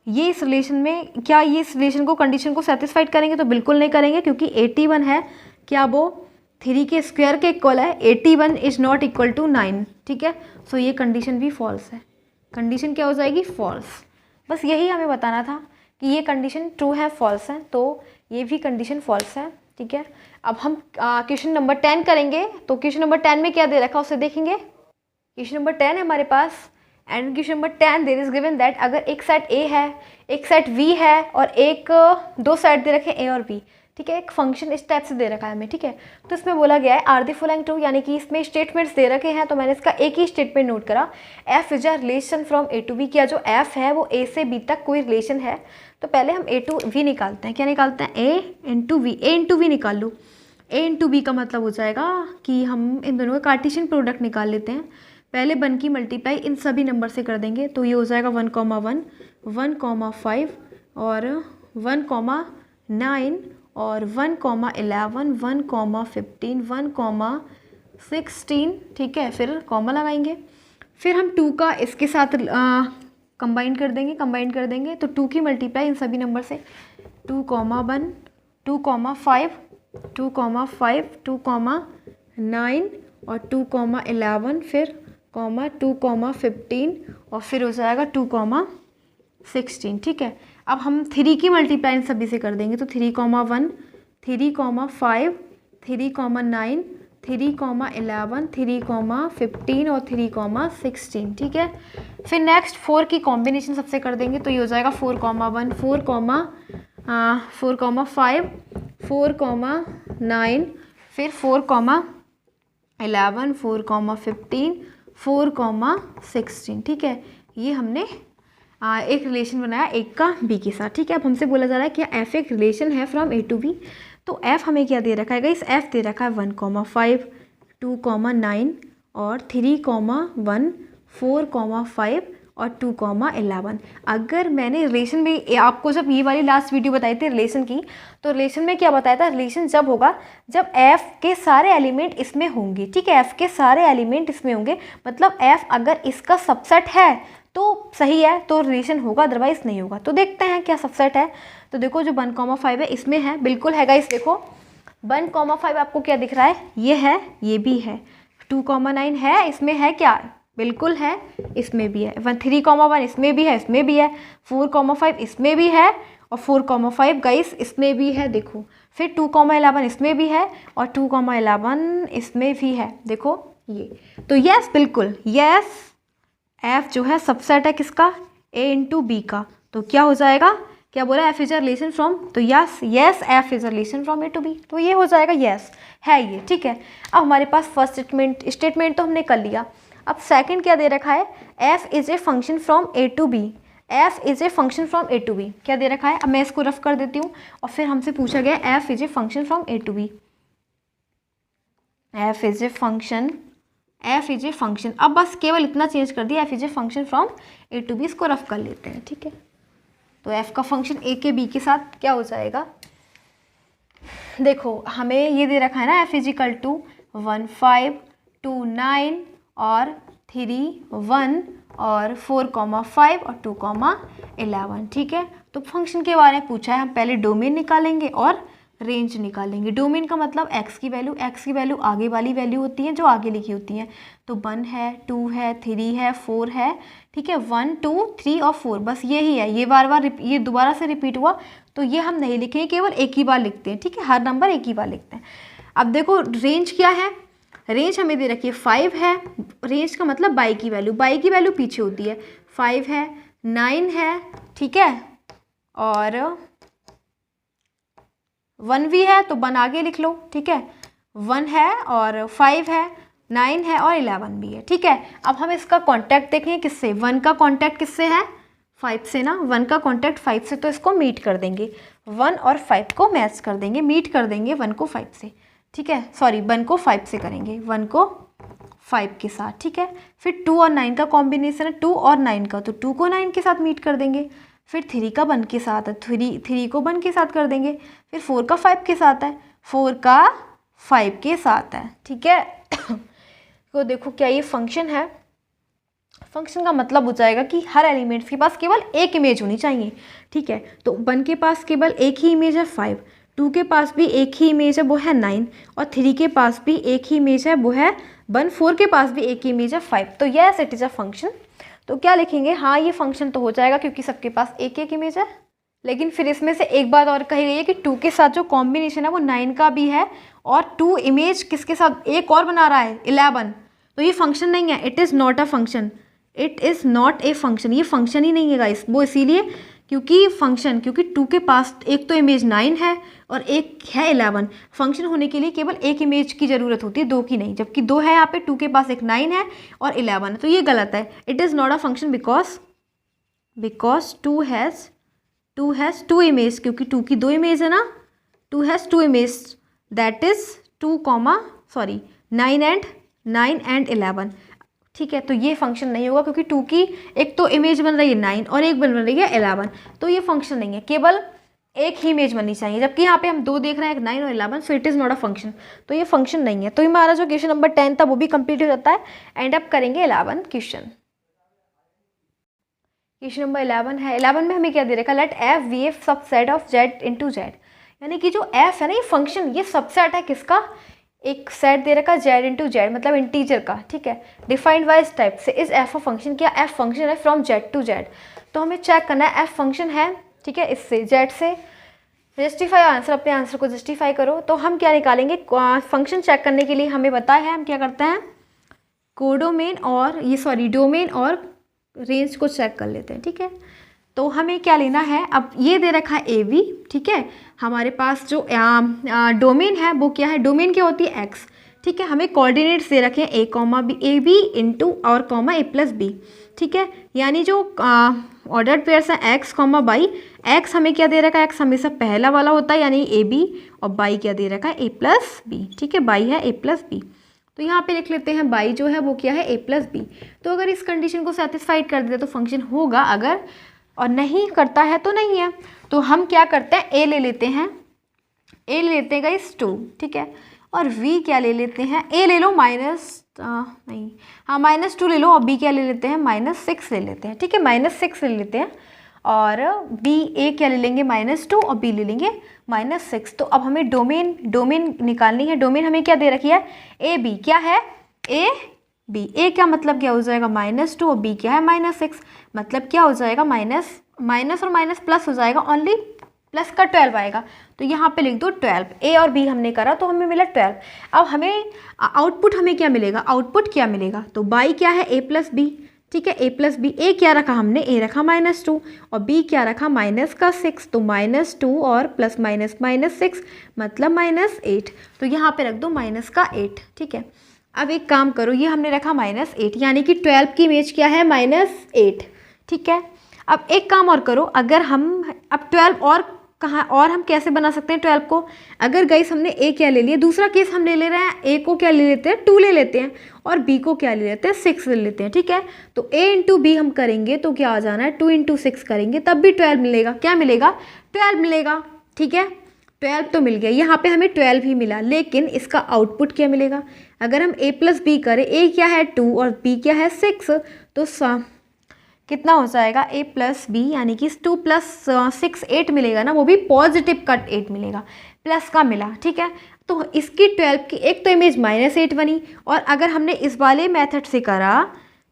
ये इस रिलेशन में, क्या ये इस रिलेशन को कंडीशन को सेटिस्फाइड करेंगे, तो बिल्कुल नहीं करेंगे, क्योंकि 81 है क्या वो 3 के स्क्वायर के इक्वल है, 81 इज नॉट इक्वल टू 9, ठीक है। सो ये कंडीशन भी फॉल्स है, कंडीशन क्या हो जाएगी, फॉल्स। बस यही हमें बताना था कि ये कंडीशन ट्रू है फॉल्स है, तो ये भी कंडीशन फॉल्स है, ठीक है। अब हम क्वेश्चन नंबर 10 करेंगे। तो क्वेश्चन नंबर 10 में क्या दे रखा है उसे देखेंगे। क्वेश्चन नंबर 10 है हमारे पास, and question number 10 there is given that अगर एक साइड a है, एक साइड v है और एक दो साइड दे रखे a और b, ठीक है, एक फंक्शन इस टाइप से दे रखा है हमें, ठीक है। तो इसमें बोला गया है आर द फॉलोइंग ट्रू, यानी कि इसमें स्टेटमेंट्स दे रखे हैं, तो मैंने इसका एक ही स्टेटमेंट नोट करा, f is a relation from a to b, क्या जो f है वो a से b तक कोई रिलेशन है। तो पहले हम a टू v निकालते हैं, क्या निकालते हैं, a इंटू v निकाल लो। a इंटू b का मतलब हो जाएगा कि हम इन दोनों का कार्टेशियन प्रोडक्ट निकाल लेते हैं। पहले 1 की मल्टीप्लाई इन सभी नंबर से कर देंगे, तो ये हो जाएगा 1, 1, 1, 5 और 1, 9 और 1, 11, 1, 15, 1, 16, ठीक है, फिर कॉमा लगाएंगे। फिर हम 2 का इसके साथ कंबाइन कर देंगे, तो 2 की मल्टीप्लाई इन सभी नंबर से 2, 1, 2, 5, 2, 5, 2, 9 और 2, 11, फिर 2, 15 और फिर हो जाएगा 2, 16, ठीक है। अब हम 3 की मल्टीप्लाई इन सभी से कर देंगे, तो 3, 1, 3, 5, 3, 9, 3, 11, 3, 15 और 3, 16, ठीक है। फिर नेक्स्ट 4 की कॉम्बिनेशन सबसे कर देंगे, तो ये हो जाएगा 4, 1, 4, 5, 4, 9, फिर 4, 11, 4, 15, 4, 16, ठीक है। ये हमने एक रिलेशन बनाया एक का बी के साथ, ठीक है। अब हमसे बोला जा रहा है कि एफ एक रिलेशन है फ्रॉम ए टू बी, तो एफ हमें क्या दे रखा है, इस एफ दे रखा है 1, 5, 2, 9 और 3, 1, 4, 5 और 2, 11। अगर मैंने रिलेशन में आपको जब ये वाली लास्ट वीडियो बताई थी रिलेशन की, तो रिलेशन में क्या बताया था, रिलेशन जब होगा जब एफ के सारे एलिमेंट इसमें होंगे, ठीक है, एफ के सारे एलिमेंट इसमें होंगे, मतलब एफ अगर इसका सबसेट है तो सही है, तो रिलेशन होगा, अदरवाइज नहीं होगा। तो देखते हैं क्या सबसेट है। तो देखो जो 1, 5 है इसमें है, बिल्कुल है गाइस, देखो 1, 5 आपको क्या दिख रहा है, ये है, ये भी है। 2, 9 है, इसमें है क्या, बिल्कुल है, इसमें भी है। 3, 1 इसमें भी है, इसमें भी है। 4, 5 इसमें भी है और 4, 5 गाइस इसमें भी है, देखो। फिर 2, 11 इसमें भी है और 2, 11 इसमें भी है, देखो ये। तो यस, बिल्कुल यस, एफ जो है सबसेट है किसका, ए इंटू बी का। तो क्या हो जाएगा, क्या बोला, f is a relation from, तो yes yes f is a relation from a to b, तो ये हो जाएगा यस है ये, ठीक है। अब हमारे पास फर्स्ट स्टेटमेंट तो हमने कर लिया। अब सेकंड क्या दे रखा है, f is a function from a to b, f is a function from a to b, क्या दे रखा है, अब मैं इसको रफ कर देती हूँ और फिर हमसे पूछा गया f is a function from a to b, f is a function, f is a function, अब बस केवल इतना चेंज कर दिया, f is a function from a to b, इसको रफ कर लेते हैं, ठीक है। तो एफ का फंक्शन ए के बी के साथ क्या हो जाएगा, देखो हमें ये दे रखा है ना, एफ इज इक्वल टू 1 5 2 9 और 3 1 और 4 5 और 2 11, ठीक है। तो फंक्शन के बारे में पूछा है, हम पहले डोमेन निकालेंगे और रेंज निकालेंगे। डोमेन का मतलब एक्स की वैल्यू आगे वाली वैल्यू होती है जो आगे लिखी होती है, तो 1 है 2 है 3 है 4 है, ठीक है, 1 2 3 और 4, बस यही है, ये बार बार ये दोबारा से रिपीट हुआ तो ये हम नहीं लिखेंगे, केवल एक ही बार लिखते हैं, ठीक है, हर नंबर एक ही बार लिखते हैं। अब देखो रेंज क्या है, रेंज हमें दे रखी है 5 है, रेंज का मतलब बाई की वैल्यू पीछे होती है, 5 है 9 है, ठीक है, और 1 भी है तो 1 आगे लिख लो, ठीक है, 1 है और 5 है 9 है और 11 भी है, ठीक है। अब हम इसका कांटेक्ट देखें किससे, 1 का कांटेक्ट किससे है, 5 से ना, 1 का कांटेक्ट 5 से, तो इसको मीट कर देंगे, 1 और 5 को मैच कर देंगे, मीट कर देंगे 1 को 5 से, ठीक है, सॉरी 1 को 5 से करेंगे, 1 को 5 के साथ, ठीक है। फिर 2 और 9 का कॉम्बिनेशन है, 2 और 9 का, तो 2 को 9 के साथ मीट कर देंगे, फिर 3 का 1 के साथ है, 3 को 1 के साथ कर देंगे, फिर 4 का 5 के साथ है, 4 का 5 के साथ है, ठीक है। तो देखो क्या ये फंक्शन है, फंक्शन का मतलब हो जाएगा कि हर एलिमेंट्स के पास केवल एक इमेज होनी चाहिए, ठीक है। तो 1 के पास केवल एक ही इमेज है 5, 2 के पास भी एक ही इमेज है वो है 9, और 3 के पास भी एक ही इमेज है वो है 1, 4 के पास भी एक ही इमेज है 5, तो yes it is a function. तो क्या लिखेंगे, हाँ ये फंक्शन तो हो जाएगा क्योंकि सबके पास एक एक इमेज है। लेकिन फिर इसमें से एक बात और कही गई है कि 2 के साथ जो कॉम्बिनेशन है वो 9 का भी है, और 2 इमेज किसके साथ एक और बना रहा है 11, तो ये फंक्शन नहीं है, it is not a function, it is not a function, ये फंक्शन ही नहीं है गाइस, वो इसीलिए क्योंकि 2 के पास एक तो इमेज 9 है और एक है 11, फंक्शन होने के लिए केवल एक इमेज की ज़रूरत होती है, 2 की नहीं, जबकि 2 है यहाँ पे, 2 के पास एक 9 है और 11 है, तो ये गलत है, it is not a function because 2 has 2 image, क्योंकि 2 की 2 इमेज है ना, 2 has 2 image, that is 9 and 11, ठीक है। तो ये फंक्शन नहीं होगा क्योंकि 2 की एक तो इमेज बन रही है 9 और एक बन रही है 11, तो ये फंक्शन नहीं है, केवल एक ही इमेज बननी चाहिए, जबकि यहाँ पे हम 2 देख रहे हैं, एक 9 और 11, so it is not a function, तो ये फंक्शन नहीं है। तो हमारा जो क्वेश्चन नंबर 10 था वो भी कंप्लीट हो जाता है। एंड अप करेंगे 11 क्वेश्चन नंबर 11 है। 11 में हमें क्या दे रखा है, let f b a subset of z into z, यानी कि जो एफ है ना ये फंक्शन, ये सबसेट है किसका, एक सेट दे रखा जेड इंटू जेड मतलब इंटीजर का, ठीक है, डिफाइंड बाय इस टाइप से, इज एफ अ फंक्शन, क्या एफ फंक्शन है फ्रॉम जेड टू जेड, तो हमें चेक करना है एफ फंक्शन है, ठीक है, इससे जेड से जस्टिफाई आंसर, अपने आंसर को जस्टिफाई करो। तो हम क्या निकालेंगे, फंक्शन चेक करने के लिए हमें बताया है हम क्या करते हैं, डोमेन और रेंज को चेक कर लेते हैं, ठीक है। तो हमें क्या लेना है, अब ये दे रखा है ए बी, ठीक है, हमारे पास जो डोमेन है वो क्या है, डोमेन क्या होती है एक्स, ठीक है, हमें कोऑर्डिनेट्स दे रखे हैं ए बी इंटू और कॉमा ए प्लस बी, ठीक है, यानी जो ऑर्डर्ड पेयर्स हैं एक्स कॉमा बाई, एक्स हमें क्या दे रखा है, एक्स हमेशा पहला वाला होता है यानी ए बी, और बाई क्या दे रखा है ए प्लस बी, ठीक है, बाई है ए प्लस बी, तो यहाँ पे लिख लेते हैं बाई जो है वो क्या है ए प्लस बी। तो अगर इस कंडीशन को सेटिस्फाइड कर देते तो फंक्शन होगा, अगर और नहीं करता है तो नहीं है। तो हम क्या करते हैं, ए ले लेते हैं गाइस 2, ठीक है, और v क्या ले लेते हैं, a ले लो -2 ले लो, और b क्या ले लेते हैं -6 ले लेते हैं, ठीक है, -6 ले लेते हैं, और b a क्या ले लेंगे -2 और b ले लेंगे -6। तो अब हमें डोमेन निकालनी है, डोमेन हमें क्या दे रखी है ए बी, क्या है ए बी, ए क्या मतलब क्या हो जाएगा -2 और b क्या है -6, मतलब क्या हो जाएगा माइनस और माइनस प्लस हो जाएगा, ओनली प्लस का 12 आएगा, तो यहाँ पे लिख दो 12, ए और बी हमने करा तो हमें मिला 12। अब हमें आउटपुट हमें क्या मिलेगा, तो बाई क्या है ए प्लस बी, ठीक है, ए प्लस बी, ए क्या रखा हमने, ए रखा -2 और बी क्या रखा -6, तो -2 और प्लस -6 मतलब -8, तो यहाँ पे रख दो -8, ठीक है। अब एक काम करो, ये हमने रखा -8 यानी कि 12 की इमेज क्या है -8, ठीक है। अब एक काम और करो, अगर हम अब 12 और कहाँ और हम कैसे बना सकते हैं 12 को, अगर गाइस हमने ए क्या ले लिया, दूसरा केस हम ले ले रहे हैं, ए को क्या ले लेते हैं 2 ले लेते हैं और बी को क्या ले लेते हैं 6 ले लेते हैं, ठीक है। तो ए इंटू बी हम करेंगे तो क्या आ जाना है 2 इंटू 6 करेंगे तब भी 12 मिलेगा, क्या मिलेगा 12 मिलेगा, ठीक है। 12 तो मिल गया, यहाँ पे हमें 12 ही मिला, लेकिन इसका आउटपुट क्या मिलेगा, अगर हम a प्लस बी करें, a क्या है 2 और b क्या है 6, तो कितना हो जाएगा a प्लस बी यानी कि 2 प्लस 6 8 मिलेगा ना, वो भी पॉजिटिव कट 8 मिलेगा, प्लस का मिला, ठीक है। तो इसकी 12 की एक तो इमेज -8 बनी, और अगर हमने इस वाले मेथड से करा,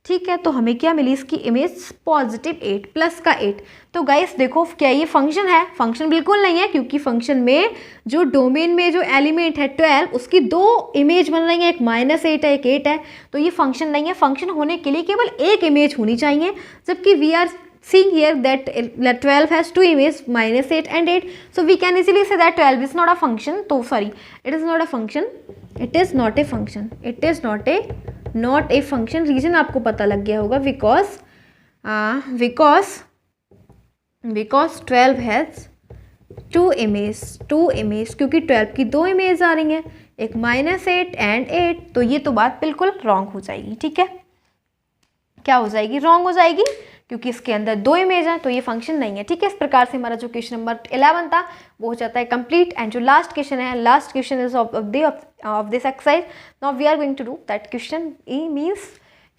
ठीक है, तो हमें क्या मिली, इसकी इमेज +8 प्लस का 8। तो गाइस देखो क्या ये फंक्शन है, फंक्शन बिल्कुल नहीं है, क्योंकि फंक्शन में जो डोमेन में जो एलिमेंट है 12 उसकी 2 इमेज बन रही है, एक -8 है एक 8 है, तो ये फंक्शन नहीं है। फंक्शन होने के लिए केवल एक इमेज होनी चाहिए, जबकि we are seeing here that 12 has 2 images -8 and 8, so we can easily say that 12 is not a function. So sorry, it is not a function, it is not a function, it is not a function. reason आपको पता लग गया होगा, because 12 has 2 images, क्योंकि 12 की 2 image आ रही हैं, एक -8 and 8, तो ये तो बात बिल्कुल रॉन्ग हो जाएगी, ठीक है। क्या हो जाएगी, रॉन्ग हो जाएगी, क्योंकि इसके अंदर 2 इमेज हैं, तो ये फंक्शन नहीं है, ठीक है। इस प्रकार से हमारा जो क्वेश्चन नंबर 11 था वो हो जाता है कंप्लीट। एंड जो लास्ट क्वेश्चन है, last question is of this exercise, now we are going to do that question e means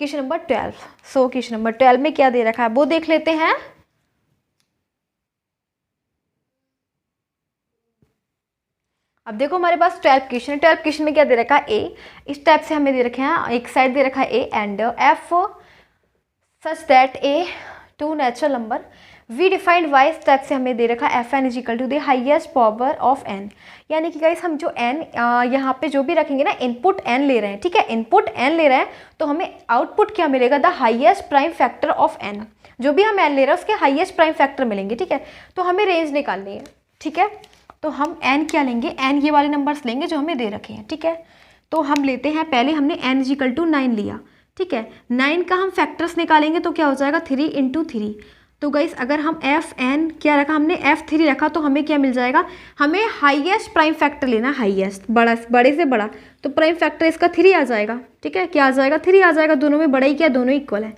question number 12। So question number 12 में क्या दे रखा है वो देख लेते हैं। अब देखो हमारे पास 12 क्वेश्चन है, 12 क्वेश्चन में क्या दे रखा है, ए इस टाइप से हमें दे रखे हैं, एक साइड दे रखा है A and F such that a to natural number we defined y इस टाइप से हमें दे रखा है fn is equal to the highest power of n, यानी कि गाइस हम जो n यहाँ पे जो भी रखेंगे ना, इनपुट n ले रहे हैं, ठीक है, इनपुट n ले रहे हैं, तो हमें आउटपुट क्या मिलेगा, the highest prime factor of n, जो भी हम n ले रहे हैं उसके हाईएस्ट प्राइम फैक्टर मिलेंगे, ठीक है। तो हमें रेंज निकालनी है, ठीक है, तो हम n क्या लेंगे, n ये वाले नंबर्स लेंगे जो हमें दे रखे हैं, ठीक है। तो हम लेते हैं, पहले हमने n is equal to 9 लिया, ठीक है, 9 का हम फैक्टर्स निकालेंगे तो क्या हो जाएगा 3 इंटू 3। तो गाइस अगर हम fn क्या रखा, हमने f3 रखा, तो हमें क्या मिल जाएगा, हमें हाईएस्ट प्राइम फैक्टर लेना, हाईएस्ट बड़े से बड़ा, तो प्राइम फैक्टर इसका 3 आ जाएगा, ठीक है, क्या आ जाएगा 3 आ जाएगा, दोनों में बड़ा ही क्या, दोनों इक्वल है,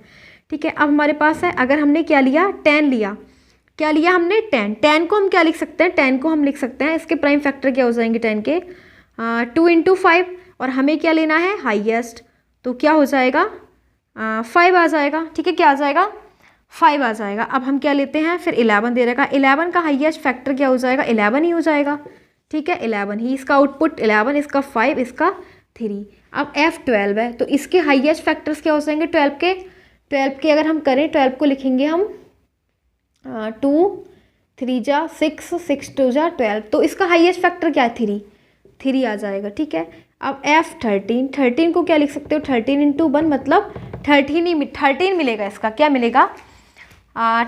ठीक है। अब हमारे पास है, अगर हमने क्या लिया 10 लिया, क्या लिया हमने 10 को हम क्या लिख सकते हैं, 10 को हम लिख सकते हैं, इसके प्राइम फैक्टर क्या हो जाएंगे 10 के 2 इंटू 5, और हमें क्या लेना है हाईएस्ट, तो क्या हो जाएगा 5 आ जाएगा, ठीक है, क्या आ जाएगा 5 आ जाएगा। अब हम क्या लेते हैं, फिर 11 दे रखा, 11 का हाईएस्ट फैक्टर क्या हो जाएगा 11 ही हो जाएगा, ठीक है, 11 ही इसका आउटपुट, 11 इसका 5 इसका 3। अब f12 है, तो इसके हाईएस्ट फैक्टर्स क्या हो जाएंगे 12 के अगर हम करें 12 को लिखेंगे हम 2 3 जा 6 6 2 जा 12, तो इसका हाईएस्ट फैक्टर क्या है 3 आ जाएगा, ठीक है। अब f13 को क्या लिख सकते हो 13 इंटू 1 मतलब 13 मिलेगा, इसका क्या मिलेगा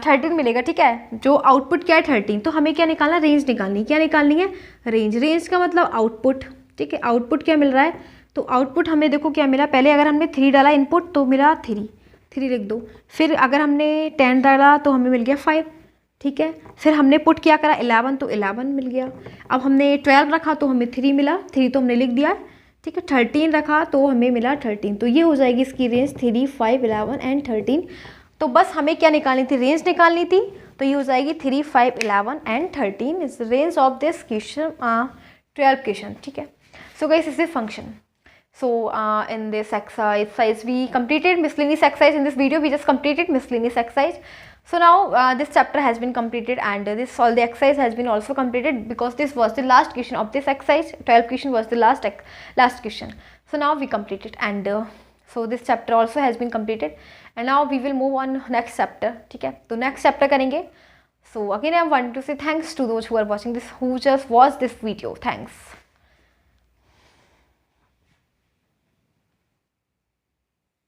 13 मिलेगा, ठीक है। जो आउटपुट क्या है 13, तो हमें क्या निकालना, रेंज निकालनी, क्या निकालनी है रेंज का मतलब आउटपुट, ठीक है, आउटपुट क्या मिल रहा है, तो आउटपुट हमें देखो क्या मिला, पहले अगर हमने 3 डाला इनपुट तो मिला 3 लिख दो, फिर अगर हमने 10 डाला तो हमें मिल गया 5, ठीक है, फिर हमने पुट क्या करा 11 तो 11 मिल गया। अब हमने 12 रखा तो हमें 3 मिला, 3 तो हमने लिख दिया, ठीक है। 13 रखा तो हमें मिला 13, तो ये हो जाएगी इसकी रेंज 3 5 11 एंड 13। तो बस हमें क्या निकालनी थी, रेंज निकालनी थी, तो ये हो जाएगी 3 5 11 and 13 is range of this question 12 question, ठीक है। So guys is a function. So in this exercise we completed miscellaneous exercise. In this video we just completed miscellaneous exercise. So now this chapter has been completed and this all the exercise has been also completed because this was the last question of this exercise. 12 question was the last question. So now we completed and so this chapter also has been completed and now we will move on next chapter, ठीक है। तो next chapter करेंगे। So again I want to say thanks to those who are watching this, who just watched this video. Thanks.